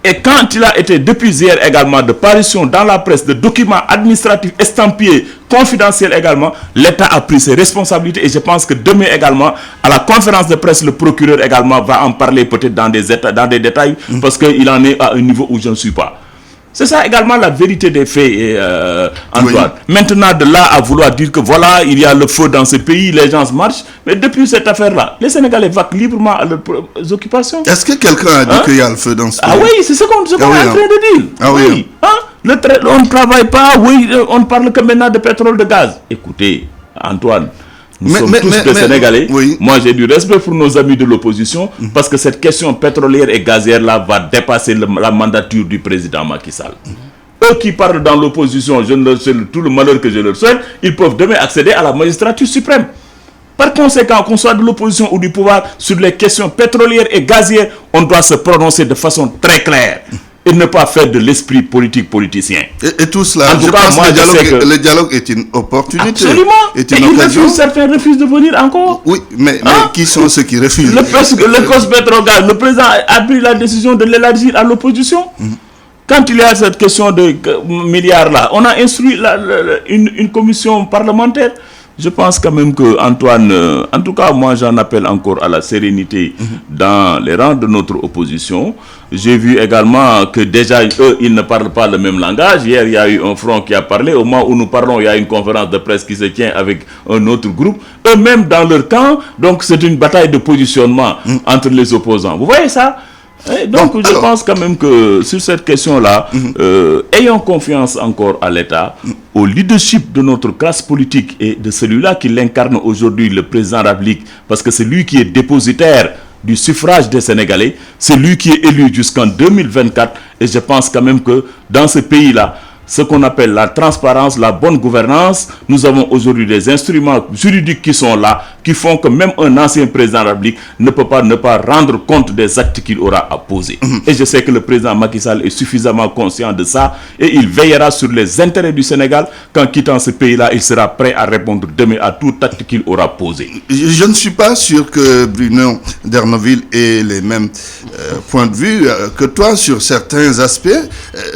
Et quand il a été, depuis hier également, de parution dans la presse de documents administratifs estampillés, confidentiels également, l'État a pris ses responsabilités et je pense que demain également, à la conférence de presse, le procureur également va en parler peut-être dans des détails parce qu'il en est à un niveau où je ne suis pas. C'est ça également la vérité des faits, Antoine. Oui. Maintenant, de là à vouloir dire que voilà, il y a le feu dans ce pays, les gens marchent. Mais depuis cette affaire-là, les Sénégalais vaquent librement à leurs occupations. Est-ce que quelqu'un a dit qu'il y a le feu dans ce pays? Ah oui, c'est ce qu'on est en train de dire. Ah oui. On ne travaille pas, oui, on ne parle que maintenant de pétrole, de gaz. Écoutez, Antoine, nous sommes tous des Sénégalais. Oui. Moi, j'ai du respect pour nos amis de l'opposition parce que cette question pétrolière et gazière-là va dépasser la mandature du président Macky Sall. Eux qui parlent dans l'opposition, je ne leur souhaite tout le malheur que je leur souhaite, ils peuvent demain accéder à la magistrature suprême. Par conséquent, qu'on soit de l'opposition ou du pouvoir, sur les questions pétrolières et gazières, on doit se prononcer de façon très claire. Et ne pas faire de l'esprit politique politicien. Et tout cela, en tout cas, moi, le dialogue est une opportunité. Absolument. Est une occasion. Certains refusent de venir encore. Oui, mais qui sont ceux qui refusent? Le COS-Pétrogaz, le président a pris la décision de l'élargir à l'opposition. Quand il y a cette question de milliards-là, on a instruit une commission parlementaire. Je pense quand même que Antoine, en tout cas moi j'en appelle encore à la sérénité dans les rangs de notre opposition. J'ai vu également que déjà eux ils ne parlent pas le même langage. Hier il y a eu un front qui a parlé. Au moment où nous parlons, il y a une conférence de presse qui se tient avec un autre groupe. Eux-mêmes dans leur camp, donc c'est une bataille de positionnement entre les opposants. Vous voyez ça? Et donc je pense quand même que sur cette question-là, ayons confiance encore à l'État, au leadership de notre classe politique et de celui-là qui l'incarne aujourd'hui, le président de la République, parce que c'est lui qui est dépositaire du suffrage des Sénégalais, c'est lui qui est élu jusqu'en 2024 et je pense quand même que dans ce pays-là, ce qu'on appelle la transparence, la bonne gouvernance. Nous avons aujourd'hui des instruments juridiques qui sont là, qui font que même un ancien président de la République ne peut pas ne pas rendre compte des actes qu'il aura à poser. Et je sais que le président Macky Sall est suffisamment conscient de ça et il veillera sur les intérêts du Sénégal. Qu'en quittant ce pays-là, il sera prêt à répondre demain à tout acte qu'il aura posé. Je ne suis pas sûr que Bruno D'erneville ait les mêmes points de vue que toi sur certains aspects.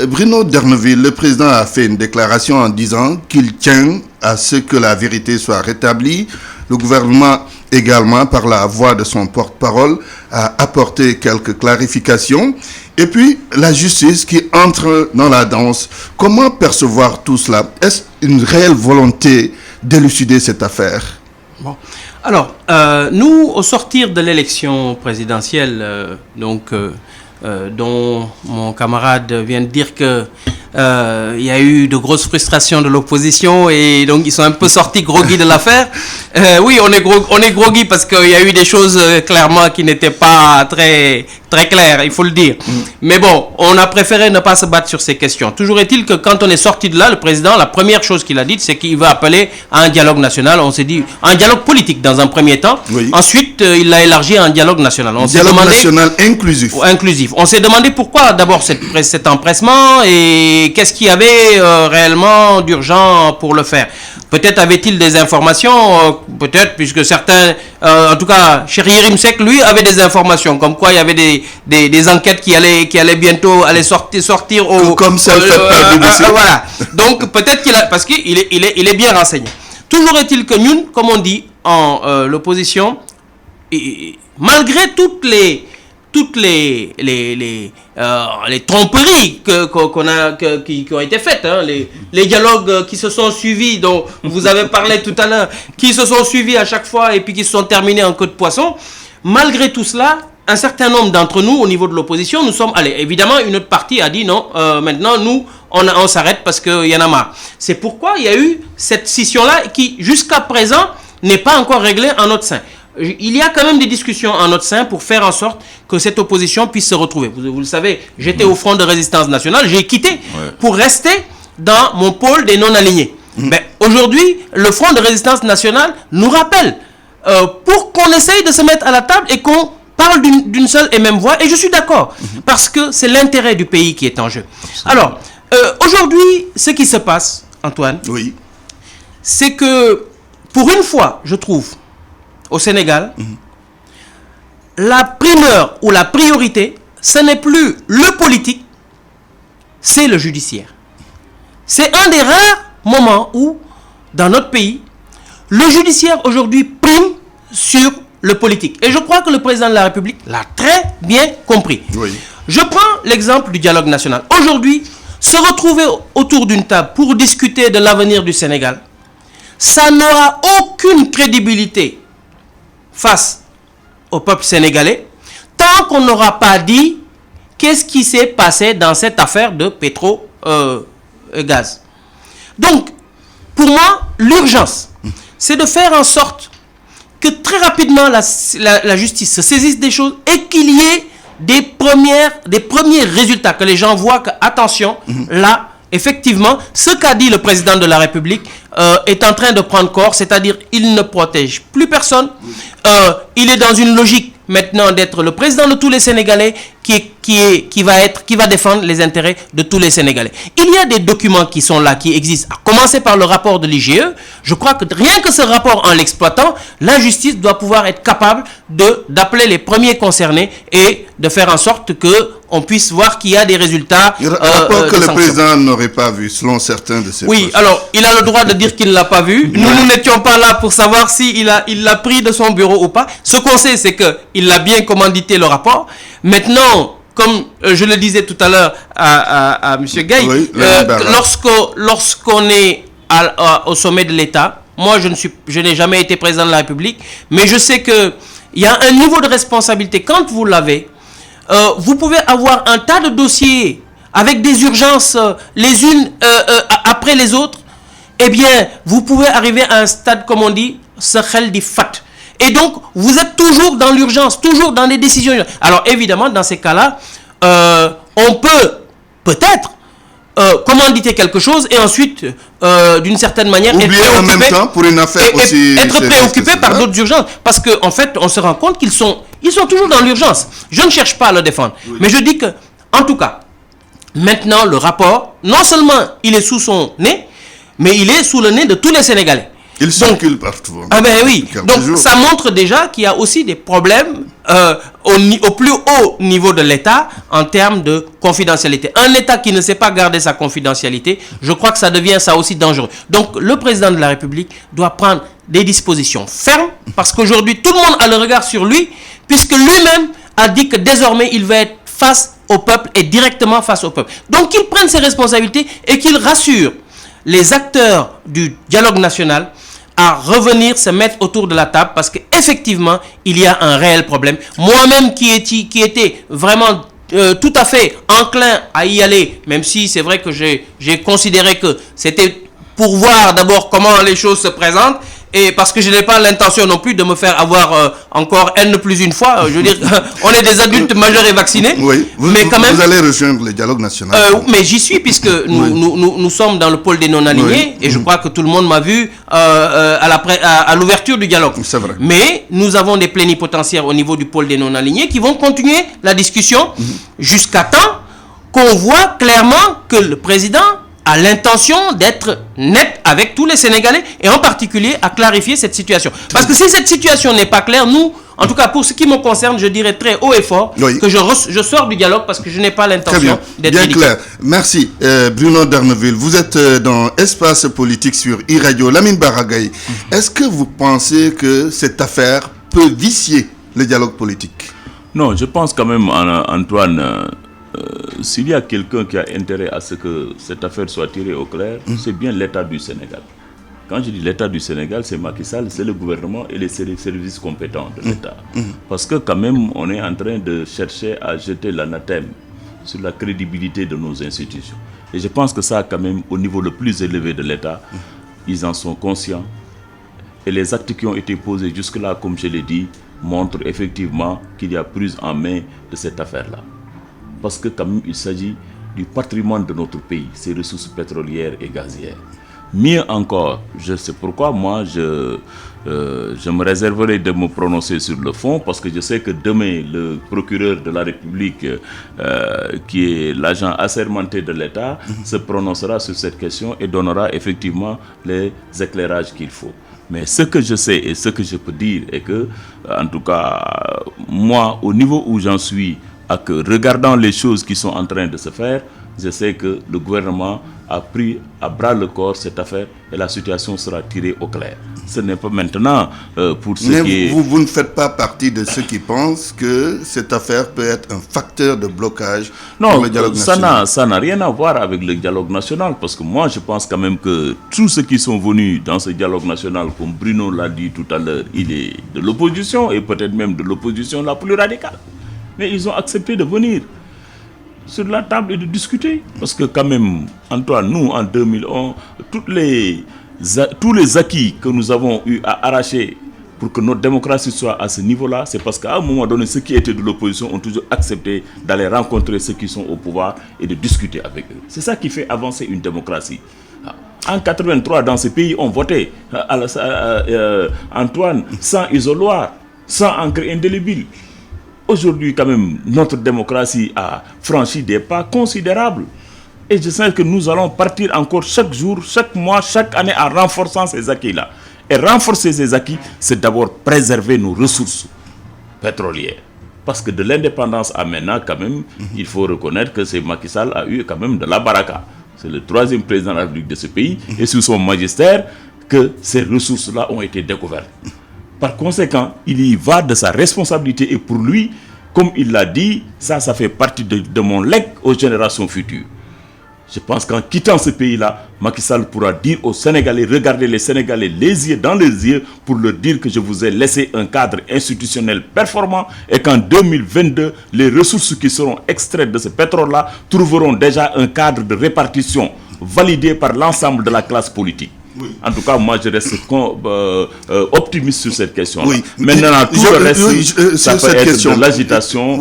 Bruno D'erneville, le président a fait une déclaration en disant qu'il tient à ce que la vérité soit rétablie. Le gouvernement également, par la voix de son porte-parole, a apporté quelques clarifications. Et puis, la justice qui entre dans la danse. Comment percevoir tout cela? Est-ce une réelle volonté d'élucider cette affaire? Bon. Alors, nous, au sortir de l'élection présidentielle, dont mon camarade vient de dire que il y a eu de grosses frustrations de l'opposition et donc ils sont un peu sortis groggy de l'affaire. Oui, on est groggy parce qu'il y a eu des choses clairement qui n'étaient pas très claires, il faut le dire. Mais bon, on a préféré ne pas se battre sur ces questions. Toujours est-il que quand on est sorti de là, le président, la première chose qu'il a dite, c'est qu'il va appeler à un dialogue national. On s'est dit, un dialogue politique dans un premier temps. Oui. Ensuite, il l'a élargi à un dialogue national. On dialogue national inclusif. Inclusif. On s'est demandé pourquoi d'abord cet empressement et qu'est-ce qu'il y avait réellement d'urgent pour le faire. Peut-être avait-il des informations, peut-être, puisque certains, en tout cas, Cheikh Yérim Seck, lui, avait des informations, comme quoi il y avait des enquêtes qui allaient bientôt sortir au... Comme celle faite par BBC. Voilà. Donc, peut-être qu'il a... Parce qu'il est bien renseigné. Toujours est-il que nous, comme on dit en l'opposition, malgré toutes les tromperies qui ont été faites, hein, les dialogues qui se sont suivis, dont vous avez parlé tout à l'heure, qui se sont suivis à chaque fois et puis qui se sont terminés en queue de poisson. Malgré tout cela, un certain nombre d'entre nous, au niveau de l'opposition, nous sommes allés. Évidemment, une autre partie a dit non, maintenant, nous, on s'arrête parce qu'il y en a marre. C'est pourquoi il y a eu cette scission-là qui, jusqu'à présent, n'est pas encore réglée en notre sein. Il y a quand même des discussions en notre sein pour faire en sorte que cette opposition puisse se retrouver. Vous le savez, j'étais au Front de Résistance Nationale, j'ai quitté pour rester dans mon pôle des non-alignés. Mais aujourd'hui, le Front de Résistance Nationale nous rappelle pour qu'on essaye de se mettre à la table et qu'on parle d'une seule et même voix. Et je suis d'accord, parce que c'est l'intérêt du pays qui est en jeu. Alors, aujourd'hui, ce qui se passe, Antoine, c'est que pour une fois, je trouve, au Sénégal, la primeur ou la priorité, ce n'est plus le politique, c'est le judiciaire. C'est un des rares moments où, dans notre pays, le judiciaire aujourd'hui prime sur le politique. Et je crois que le président de la République l'a très bien compris. Je prends l'exemple du dialogue national. Aujourd'hui, se retrouver autour d'une table pour discuter de l'avenir du Sénégal, ça n'aura aucune crédibilité face au peuple sénégalais, tant qu'on n'aura pas dit qu'est-ce qui s'est passé dans cette affaire de pétro-gaz. Donc, pour moi, l'urgence, c'est de faire en sorte que très rapidement la justice se saisisse des choses et qu'il y ait des premiers résultats, que les gens voient que, attention, là, effectivement, ce qu'a dit le président de la République est en train de prendre corps, c'est-à-dire il ne protège plus personne. Il est dans une logique maintenant d'être le président de tous les Sénégalais qui va défendre les intérêts de tous les Sénégalais. Il y a des documents qui sont là, qui existent, à commencer par le rapport de l'IGE. Je crois que rien que ce rapport, en l'exploitant, la justice doit pouvoir être capable d'appeler les premiers concernés et de faire en sorte qu'on puisse voir qu'il y a des résultats. Rapport que le président n'aurait pas vu, selon certains de ses Oui, alors, il a le droit de dire qu'il ne l'a pas vu. Nous n'étions pas là pour savoir s'il l'a pris de son bureau ou pas. Ce qu'on sait, c'est qu'il a bien commandité le rapport. Maintenant, comme je le disais tout à l'heure à M. Gaye, lorsqu'on est au sommet de l'État, moi je n'ai jamais été président de la République, mais je sais qu'il y a un niveau de responsabilité. Quand vous l'avez, vous pouvez avoir un tas de dossiers avec des urgences les unes après les autres. Eh bien, vous pouvez arriver à un stade, comme on dit, ce khel di fat. Et donc, vous êtes toujours dans l'urgence, toujours dans les décisions. Alors, évidemment, dans ces cas-là, on peut peut-être commanditer quelque chose et ensuite, d'une certaine manière, oublier en même temps pour une affaire aussi... être préoccupé par d'autres urgences. Parce qu'en fait, on se rend compte qu'ils sont toujours dans l'urgence. Je ne cherche pas à le défendre. Oui. Mais je dis que, en tout cas, maintenant, le rapport, non seulement il est sous son nez, mais il est sous le nez de tous les Sénégalais. Il circule partout. Ah ben oui. Donc ça montre déjà qu'il y a aussi des problèmes au plus haut niveau de l'État en termes de confidentialité. Un État qui ne sait pas garder sa confidentialité, je crois que ça devient ça aussi dangereux. Donc le président de la République doit prendre des dispositions fermes parce qu'aujourd'hui tout le monde a le regard sur lui puisque lui-même a dit que désormais il va être face au peuple et directement face au peuple. Donc qu'il prenne ses responsabilités et qu'il rassure les acteurs du dialogue national à revenir se mettre autour de la table parce qu'effectivement, il y a un réel problème. Moi-même qui était vraiment tout à fait enclin à y aller, même si c'est vrai que j'ai considéré que c'était pour voir d'abord comment les choses se présentent, et parce que je n'ai pas l'intention non plus de me faire avoir encore N plus une fois. Je veux dire, on est des adultes majeurs et vaccinés. Oui, mais quand même, vous allez rejoindre le dialogue national. Mais j'y suis puisque nous sommes dans le pôle des non-alignés et je crois que tout le monde m'a vu à l'ouverture du dialogue. C'est vrai. Mais nous avons des plénipotentiaires au niveau du pôle des non-alignés qui vont continuer la discussion jusqu'à temps qu'on voit clairement que le président a l'intention d'être net avec tous les Sénégalais et en particulier à clarifier cette situation. Parce que si cette situation n'est pas claire, nous, en tout cas pour ce qui me concerne, je dirais très haut et fort que je sors du dialogue parce que je n'ai pas l'intention d'être ridicule. Bien clair. Merci. Bruno D'Arneville, vous êtes dans Espace Politique sur iRadio. Lamine Bara Gaye, est-ce que vous pensez que cette affaire peut vicier le dialogue politique? Non, je pense quand même, Antoine... s'il y a quelqu'un qui a intérêt à ce que cette affaire soit tirée au clair, c'est bien l'État du Sénégal. Quand je dis l'État du Sénégal, c'est Macky Sall, c'est le gouvernement et les services compétents de l'État. Parce que quand même, on est en train de chercher à jeter l'anathème sur la crédibilité de nos institutions. Et je pense que ça, quand même, au niveau le plus élevé de l'État, ils en sont conscients. Et les actes qui ont été posés jusque-là, comme je l'ai dit, montrent effectivement qu'il y a prise en main de cette affaire-là. Parce que quand même, il s'agit du patrimoine de notre pays, ses ressources pétrolières et gazières. Mieux encore, je sais pourquoi moi, je me réserverai de me prononcer sur le fond, parce que je sais que demain, le procureur de la République, qui est l'agent assermenté de l'État, se prononcera sur cette question et donnera effectivement les éclairages qu'il faut. Mais ce que je sais et ce que je peux dire est que, en tout cas, moi, au niveau où j'en suis, regardant les choses qui sont en train de se faire, je sais que le gouvernement a pris à bras le corps cette affaire et la situation sera tirée au clair. Ce n'est pas maintenant pour ce qui est... Vous ne faites pas partie de ceux qui pensent que cette affaire peut être un facteur de blocage pour le dialogue national. Ça n'a rien à voir avec le dialogue national, parce que moi je pense quand même que tous ceux qui sont venus dans ce dialogue national, comme Bruno l'a dit tout à l'heure, il est de l'opposition et peut-être même de l'opposition la plus radicale. Mais ils ont accepté de venir sur la table et de discuter. Parce que quand même, Antoine, nous, en 2001, tous les acquis que nous avons eu à arracher pour que notre démocratie soit à ce niveau-là, c'est parce qu'à un moment donné, ceux qui étaient de l'opposition ont toujours accepté d'aller rencontrer ceux qui sont au pouvoir et de discuter avec eux. C'est ça qui fait avancer une démocratie. En 83, dans ce pays, on votait, Antoine, sans isoloir, sans encre indélébile. Aujourd'hui, quand même, notre démocratie a franchi des pas considérables. Et je sais que nous allons partir encore chaque jour, chaque mois, chaque année en renforçant ces acquis-là. Et renforcer ces acquis, c'est d'abord préserver nos ressources pétrolières. Parce que de l'indépendance à maintenant, quand même, il faut reconnaître que Macky Sall a eu quand même de la baraka. C'est le 3e président de la République de ce pays. Et sous son magistère, que ces ressources-là ont été découvertes. Par conséquent, il y va de sa responsabilité et pour lui, comme il l'a dit, ça fait partie de mon legs aux générations futures. Je pense qu'en quittant ce pays-là, Macky Sall pourra dire aux Sénégalais, regardez les Sénégalais les yeux dans les yeux pour leur dire que je vous ai laissé un cadre institutionnel performant et qu'en 2022, les ressources qui seront extraites de ce pétrole-là trouveront déjà un cadre de répartition validé par l'ensemble de la classe politique. Oui. En tout cas, moi, je reste optimiste sur cette question. Oui. Maintenant, tout le reste, ça peut être de l'agitation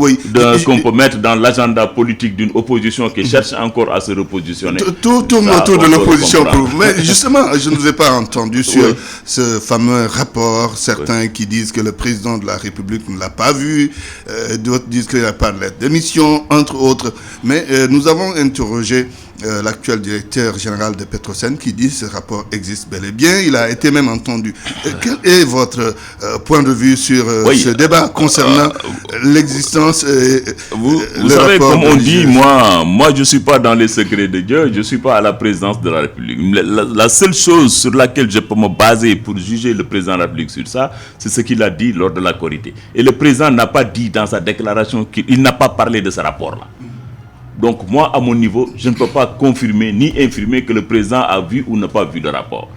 qu'on peut mettre dans l'agenda politique d'une opposition qui cherche encore à se repositionner. Tout tourne autour de l'opposition. Mais justement, je ne vous ai pas entendu sur ce fameux rapport. Certains qui disent que le président de la République ne l'a pas vu, d'autres disent qu'il n'y a pas de lettre d'émission, entre autres. Mais nous avons interrogé l'actuel directeur général de Petrosen qui dit que ce rapport existe bel et bien. Il a été même entendu. Quel est votre point de vue sur ce débat concernant l'existence vous savez, comme on dit, moi je ne suis pas dans les secrets de Dieu, je ne suis pas à la présidence de la République. La seule chose sur laquelle je peux me baser pour juger le président de la République sur ça, c'est ce qu'il a dit lors de la Korité. Et le président n'a pas dit dans sa déclaration qu'il n'a pas parlé de ce rapport-là. Donc moi, à mon niveau, je ne peux pas confirmer ni infirmer que le président a vu ou n'a pas vu le rapport.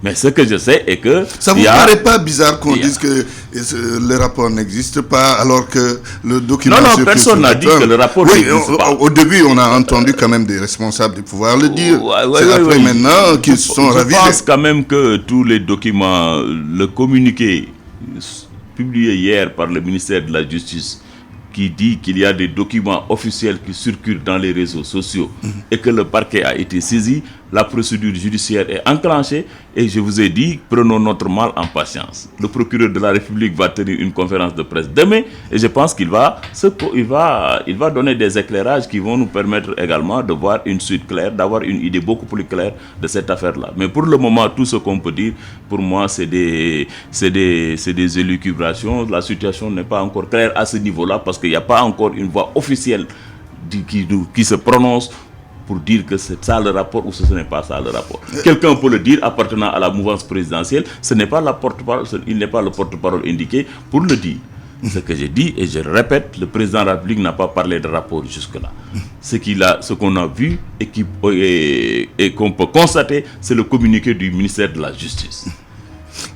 Mais ce que je sais est que... Ça ne vous paraît pas bizarre qu'on dise que le rapport n'existe pas alors que le document... Non, personne n'a dit que le rapport n'existe pas. Au début, on a entendu quand même des responsables de pouvoir le dire. C'est après maintenant qu'ils se sont ravisés. Je pense quand même que tous les documents, le communiqué publié hier par le ministère de la Justice, qui dit qu'il y a des documents officiels qui circulent dans les réseaux sociaux et que le parquet a été saisi, la procédure judiciaire est enclenchée et je vous ai dit, prenons notre mal en patience. Le procureur de la République va tenir une conférence de presse demain et je pense qu'il va donner des éclairages qui vont nous permettre également de voir une suite claire, d'avoir une idée beaucoup plus claire de cette affaire-là. Mais pour le moment, tout ce qu'on peut dire, pour moi, c'est des élucubrations. La situation n'est pas encore claire à ce niveau-là parce qu'il n'y a pas encore une voix officielle qui se prononce pour dire que c'est ça le rapport ou ce n'est pas ça le rapport. Quelqu'un peut le dire appartenant à la mouvance présidentielle, ce n'est pas la porte-parole, il n'est pas le porte-parole indiqué pour le dire. Ce que j'ai dit, et je le répète, le président de la République n'a pas parlé de rapport jusque-là. Ce qu'on a vu et qu'on peut constater, c'est le communiqué du ministère de la Justice.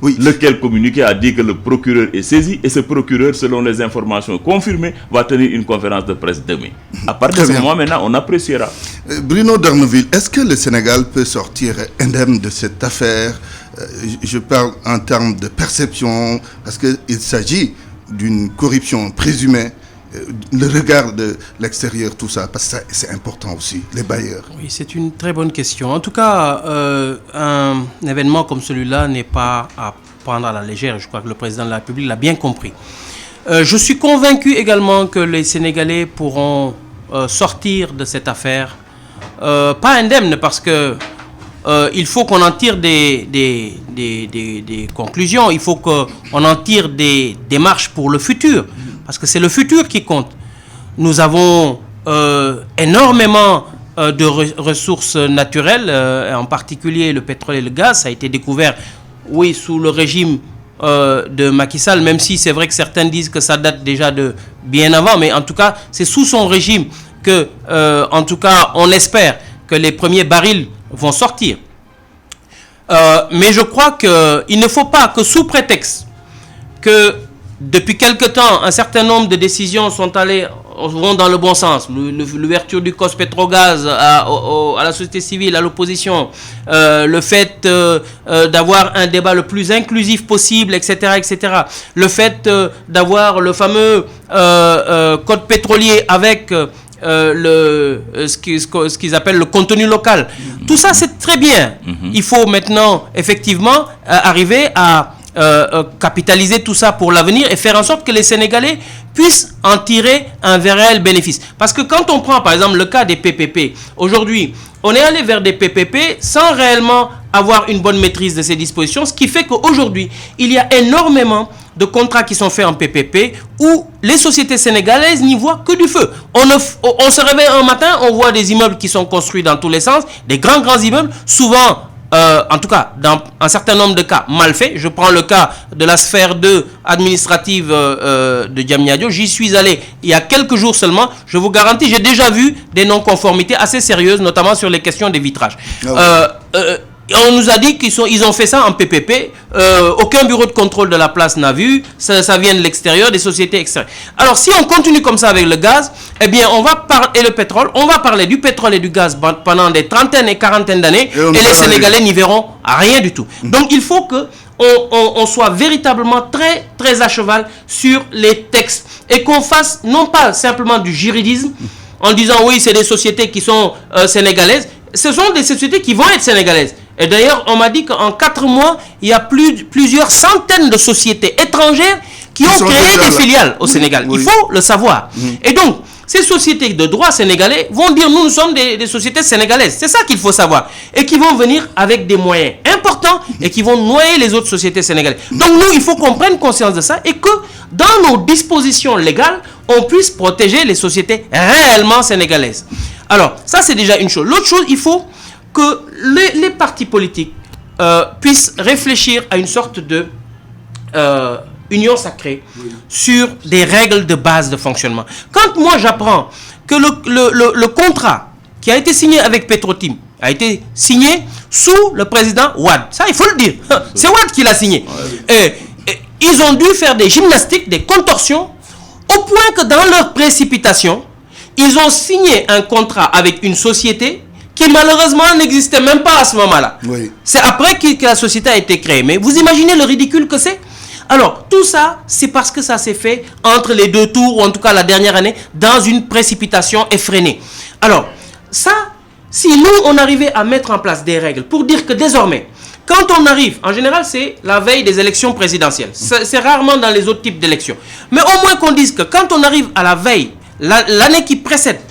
Oui. Lequel communiqué a dit que le procureur est saisi et ce procureur, selon les informations confirmées, va tenir une conférence de presse demain. À partir de ce moment, maintenant, on appréciera. Bruno D'Arneville, est-ce que le Sénégal peut sortir indemne de cette affaire? Je parle en termes de perception, parce qu'il s'agit d'une corruption présumée. Le regard de l'extérieur, tout ça, parce que c'est important aussi, les bailleurs. Oui, c'est une très bonne question. En tout cas, un événement comme celui-là n'est pas à prendre à la légère. Je crois que le président de la République l'a bien compris. Je suis convaincu également que les Sénégalais pourront sortir de cette affaire, pas indemne, parce que il faut qu'on en tire des conclusions, il faut qu'on en tire des démarches pour le futur. Parce que c'est le futur qui compte. Nous avons énormément de ressources naturelles, en particulier le pétrole et le gaz. Ça a été découvert, oui, sous le régime de Macky Sall, même si c'est vrai que certains disent que ça date déjà de bien avant. Mais en tout cas, c'est sous son régime que, en tout cas, on espère que les premiers barils vont sortir. Mais je crois qu'il ne faut pas que sous prétexte que depuis quelque temps, un certain nombre de décisions vont dans le bon sens. L'ouverture du COS Pétrogaz à la société civile, à l'opposition, le fait d'avoir un débat le plus inclusif possible, etc., etc. Le fait d'avoir le fameux code pétrolier avec ce qu'ils appellent le contenu local. Tout ça, c'est très bien. Il faut maintenant, effectivement, arriver à capitaliser tout ça pour l'avenir et faire en sorte que les Sénégalais puissent en tirer un réel bénéfice. Parce que quand on prend par exemple le cas des PPP, aujourd'hui, on est allé vers des PPP sans réellement avoir une bonne maîtrise de ces dispositions, ce qui fait qu'aujourd'hui, il y a énormément de contrats qui sont faits en PPP où les sociétés sénégalaises n'y voient que du feu. On se réveille un matin, on voit des immeubles qui sont construits dans tous les sens, des grands immeubles, souvent en tout cas, dans un certain nombre de cas mal faits. Je prends le cas de la sphère 2 administrative de Diamniadio. J'y suis allé il y a quelques jours seulement. Je vous garantis, j'ai déjà vu des non-conformités assez sérieuses, notamment sur les questions des vitrages. on nous a dit qu'ils ont fait ça en PPP. Aucun bureau de contrôle de la place n'a vu. Ça vient de l'extérieur, des sociétés extérieures. Alors, si on continue comme ça avec le gaz, eh bien, et le pétrole, on va parler du pétrole et du gaz pendant des trentaines et quarantaines d'années, et les Sénégalais n'y verront rien du tout. Donc, il faut que on soit véritablement très, très à cheval sur les textes et qu'on fasse non pas simplement du juridisme en disant oui, c'est des sociétés qui sont sénégalaises. Ce sont des sociétés qui vont être sénégalaises. Et d'ailleurs, on m'a dit qu'en 4 mois, il y a plusieurs centaines de sociétés étrangères qui ont créé des filiales au Sénégal. Oui. Il faut le savoir. Et donc, ces sociétés de droit sénégalais vont dire nous sommes des sociétés sénégalaises. C'est ça qu'il faut savoir. Et qui vont venir avec des moyens importants et qui vont noyer les autres sociétés sénégalaises. Donc nous, il faut qu'on prenne conscience de ça et que dans nos dispositions légales, on puisse protéger les sociétés réellement sénégalaises. Alors, ça c'est déjà une chose. L'autre chose, il faut que les partis politiques puissent réfléchir à une sorte de union sacrée sur des règles de base de fonctionnement. Quand moi j'apprends que le contrat qui a été signé avec Petrotim a été signé sous le président Wade, ça il faut le dire, c'est Wade qui l'a signé. Et ils ont dû faire des gymnastiques, des contorsions, au point que dans leur précipitation, ils ont signé un contrat avec une société qui malheureusement n'existait même pas à ce moment-là. Oui. C'est après que la société a été créée. Mais vous imaginez le ridicule que c'est? Alors, tout ça, c'est parce que ça s'est fait entre les 2 tours, ou en tout cas la dernière année, dans une précipitation effrénée. Alors, ça, si nous, on arrivait à mettre en place des règles pour dire que désormais, quand on arrive, en général, c'est la veille des élections présidentielles. C'est rarement dans les autres types d'élections. Mais au moins qu'on dise que quand on arrive à la veille, l'année qui précède,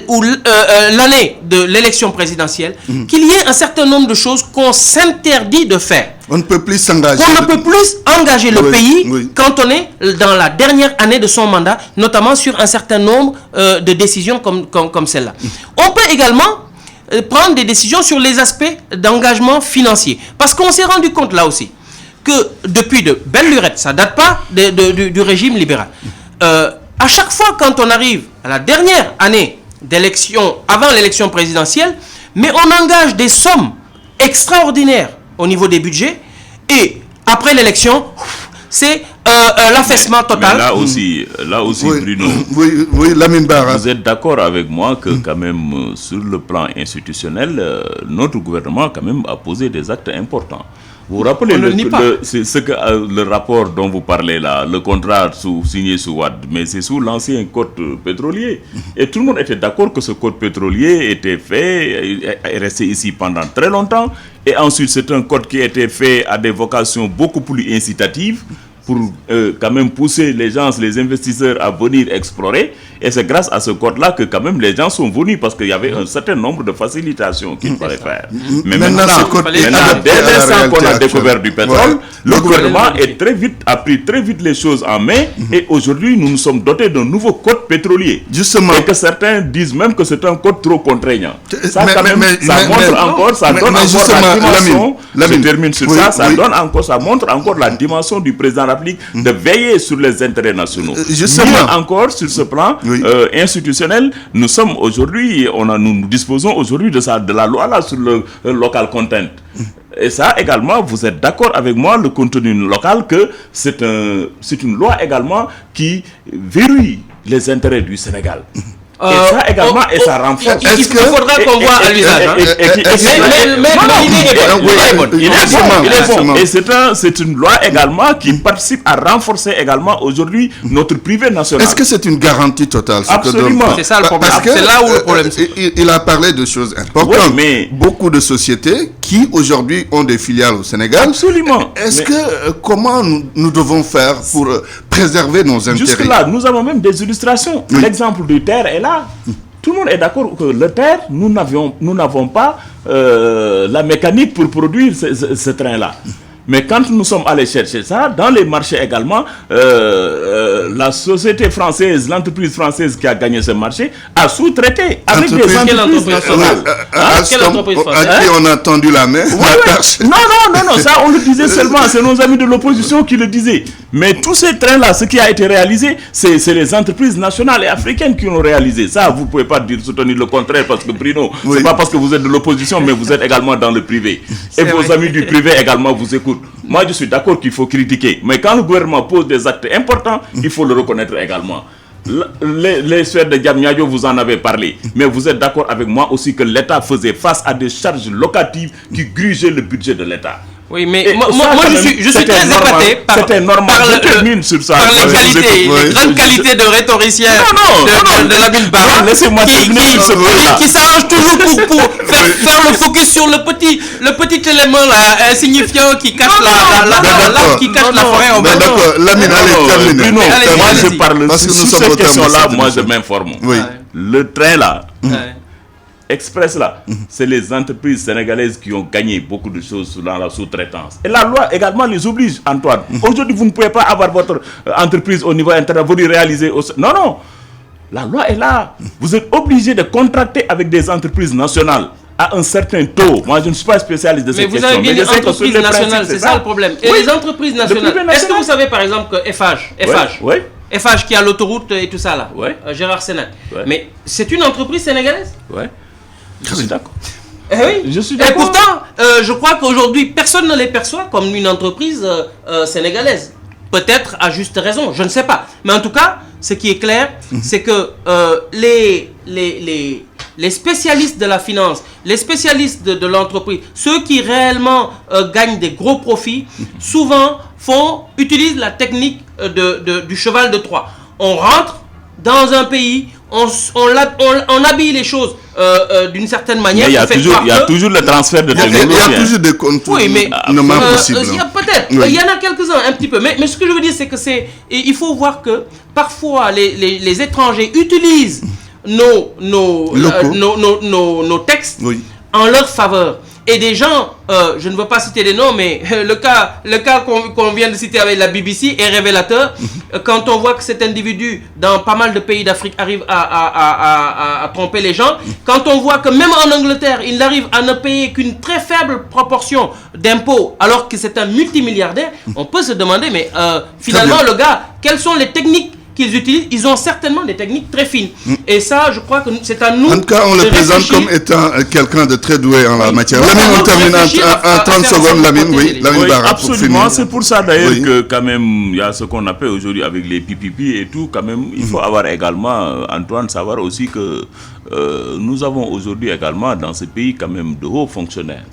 ou l'année de l'élection présidentielle, qu'il y ait un certain nombre de choses qu'on s'interdit de faire. On ne peut plus s'engager. On ne peut plus engager le pays quand on est dans la dernière année de son mandat, notamment sur un certain nombre de décisions comme celle-là. On peut également prendre des décisions sur les aspects d'engagement financier. Parce qu'on s'est rendu compte là aussi que depuis de belle lurette, ça ne date pas du régime libéral. À chaque fois quand on arrive à la dernière année d'élection, avant l'élection présidentielle, mais on engage des sommes extraordinaires au niveau des budgets et après l'élection, c'est l'affaissement total. Mais là aussi Bruno, Lamine Bara. Vous êtes d'accord avec moi que quand même sur le plan institutionnel, notre gouvernement quand même a posé des actes importants. Vous vous rappelez le rapport dont vous parlez là, le contrat signé sous Wade, mais c'est sous l'ancien code pétrolier. Et tout le monde était d'accord que ce code pétrolier était fait, est resté ici pendant très longtemps. Et ensuite, c'est un code qui a été fait à des vocations beaucoup plus incitatives pour quand même pousser les gens, les investisseurs à venir explorer. Et c'est grâce à ce code-là que quand même les gens sont venus parce qu'il y avait un certain nombre de facilitations qu'il fallait faire. Mais maintenant dès l'instant qu'on a découvert du pétrole, le gouvernement a pris très vite les choses en main et aujourd'hui nous nous sommes dotés d'un nouveau code pétrolier. Justement. Et que certains disent même que c'est un code trop contraignant. Ça montre encore, ça donne encore la dimension, je termine sur ça, ça montre encore la dimension du président de la République de veiller sur les intérêts nationaux. Mieux encore sur ce plan institutionnel, nous disposons aujourd'hui de la loi là sur le local content. Et ça également, vous êtes d'accord avec moi, le contenu local, que c'est une loi également qui verrouille les intérêts du Sénégal. Et ça également, et ça renforce. Il faudra qu'on voit à l'usage. Et c'est une loi également qui participe à renforcer également aujourd'hui notre privé national. Est-ce que c'est une garantie totale? Absolument. C'est ça le problème. C'est là où le problème. Il a parlé de choses importantes. Oui, mais beaucoup de sociétés qui aujourd'hui ont des filiales au Sénégal. Absolument. Comment nous devons faire pour préserver nos intérêts? Jusque-là, nous avons même des illustrations. L'exemple du terre est là. Tout le monde est d'accord que le terre, nous n'avons pas la mécanique pour produire ce train-là. Mais quand nous sommes allés chercher ça, dans les marchés également, la société française, l'entreprise française qui a gagné ce marché, a sous-traité avec des entreprises nationales. Quelle entreprise française? À qui on a tendu la main? Non, ça on le disait seulement, c'est nos amis de l'opposition qui le disaient. Mais tous ces trains-là, ce qui a été réalisé, c'est les entreprises nationales et africaines qui l'ont réalisé. Ça, vous ne pouvez pas soutenir le contraire parce que Bruno, c'est pas parce que vous êtes de l'opposition, mais vous êtes également dans le privé. Et vos amis du privé également vous écoutent. Moi, je suis d'accord qu'il faut critiquer. Mais quand le gouvernement pose des actes importants, il faut le reconnaître également. Les sphères de Diamniadio, vous en avez parlé. Mais vous êtes d'accord avec moi aussi que l'État faisait face à des charges locatives qui grugeaient le budget de l'État. Oui, mais moi je suis très épaté par la grande qualité de rhétoricien de Lamine Bara, qui s'arrange toujours pour faire le focus sur le petit élément là, insignifiant qui cache la forêt en bas. D'accord, Lamine, allez, terminez. Moi je parle sur cette question-là, moi je m'informe. Le train là, Express là, c'est les entreprises sénégalaises qui ont gagné beaucoup de choses dans la sous-traitance. Et la loi également les oblige, Antoine. Aujourd'hui, vous ne pouvez pas avoir votre entreprise au niveau interne, vous le réalisez. Non. La loi est là. Vous êtes obligé de contracter avec des entreprises nationales à un certain taux. Moi, je ne suis pas spécialiste de cette question. Mais vous avez bien dit entreprises nationales, c'est ça le problème. Et les entreprises nationales, est-ce que vous savez par exemple que FH qui a l'autoroute et tout ça là, Gérard Sénat, mais c'est une entreprise sénégalaise? Je suis d'accord. Oui. Je suis d'accord. Et pourtant, je crois qu'aujourd'hui, personne ne les perçoit comme une entreprise sénégalaise. Peut-être à juste raison, je ne sais pas. Mais en tout cas, ce qui est clair, c'est que les spécialistes de la finance, les spécialistes de l'entreprise, ceux qui réellement gagnent des gros profits, souvent utilisent la technique du cheval de Troie. On rentre dans un pays, on habille les choses d'une certaine manière. Mais il y a toujours le transfert de technologie. Il y a toujours des contours possibles. Peut-être, il y en a quelques-uns un petit peu. Mais ce que je veux dire, c'est que il faut voir que parfois les étrangers utilisent nos textes en leur faveur. Et des gens, je ne veux pas citer des noms, mais le cas qu'on vient de citer avec la BBC est révélateur. Quand on voit que cet individu, dans pas mal de pays d'Afrique, arrive à tromper les gens, quand on voit que même en Angleterre, il n'arrive à ne payer qu'une très faible proportion d'impôts, alors que c'est un multimilliardaire, on peut se demander, mais finalement, le gars, quelles sont les techniques qu'ils utilisent? Ils ont certainement des techniques très fines. Et ça, je crois que c'est à nous. En tout cas, on le présente comme étant quelqu'un de très doué en la matière. Lamine, on termine en 30 secondes. Lamine, Bara, absolument. C'est pour ça d'ailleurs que quand même, il y a ce qu'on appelle aujourd'hui avec les pipipi et tout. Quand même, il faut avoir également, Antoine, savoir aussi que nous avons aujourd'hui également dans ce pays quand même de hauts fonctionnaires.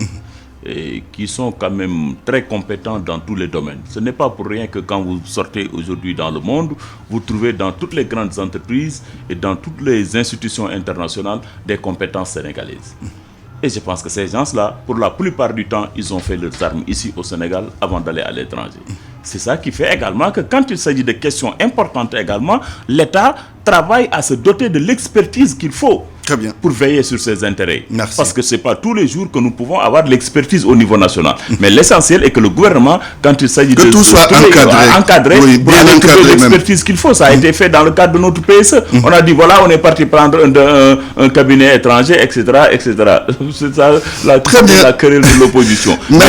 Et qui sont quand même très compétents dans tous les domaines. Ce n'est pas pour rien que quand vous sortez aujourd'hui dans le monde, vous trouvez dans toutes les grandes entreprises et dans toutes les institutions internationales des compétences sénégalaises. Et je pense que ces gens-là, pour la plupart du temps, ils ont fait leurs armes ici au Sénégal avant d'aller à l'étranger. C'est ça qui fait également que quand il s'agit de questions importantes également, l'État travaille à se doter de l'expertise qu'il faut. Très bien. Pour veiller sur ses intérêts. Merci. Parce que ce n'est pas tous les jours que nous pouvons avoir de l'expertise au niveau national. Mais l'essentiel est que le gouvernement, quand il s'agit de tout soit encadré, pour aller trouver l'expertise qu'il faut. Ça a été fait dans le cadre de notre PSE. On a dit, voilà, on est parti prendre un cabinet étranger, etc. C'est ça la querelle de l'opposition. Mais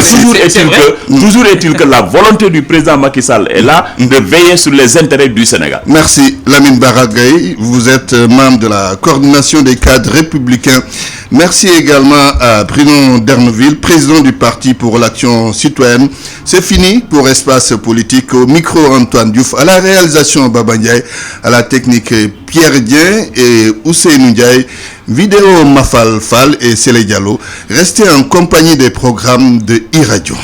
toujours est-il que la volonté du président Macky Sall est là de veiller sur les intérêts du Sénégal. Merci Lamine Bara Gaye. Vous êtes membre de la coordination des cadres républicains. Merci également à Bruno D'Erneville, président du Parti pour l'action citoyenne. C'est fini pour Espace Politique. Au micro, Antoine Diouf. À la réalisation, Baba Ndiaye. À la technique, Pierre Dien et Ousseynou Ndiaye. Vidéo, Mafal Fall et Sele Diallo. Restez en compagnie des programmes de e-radio.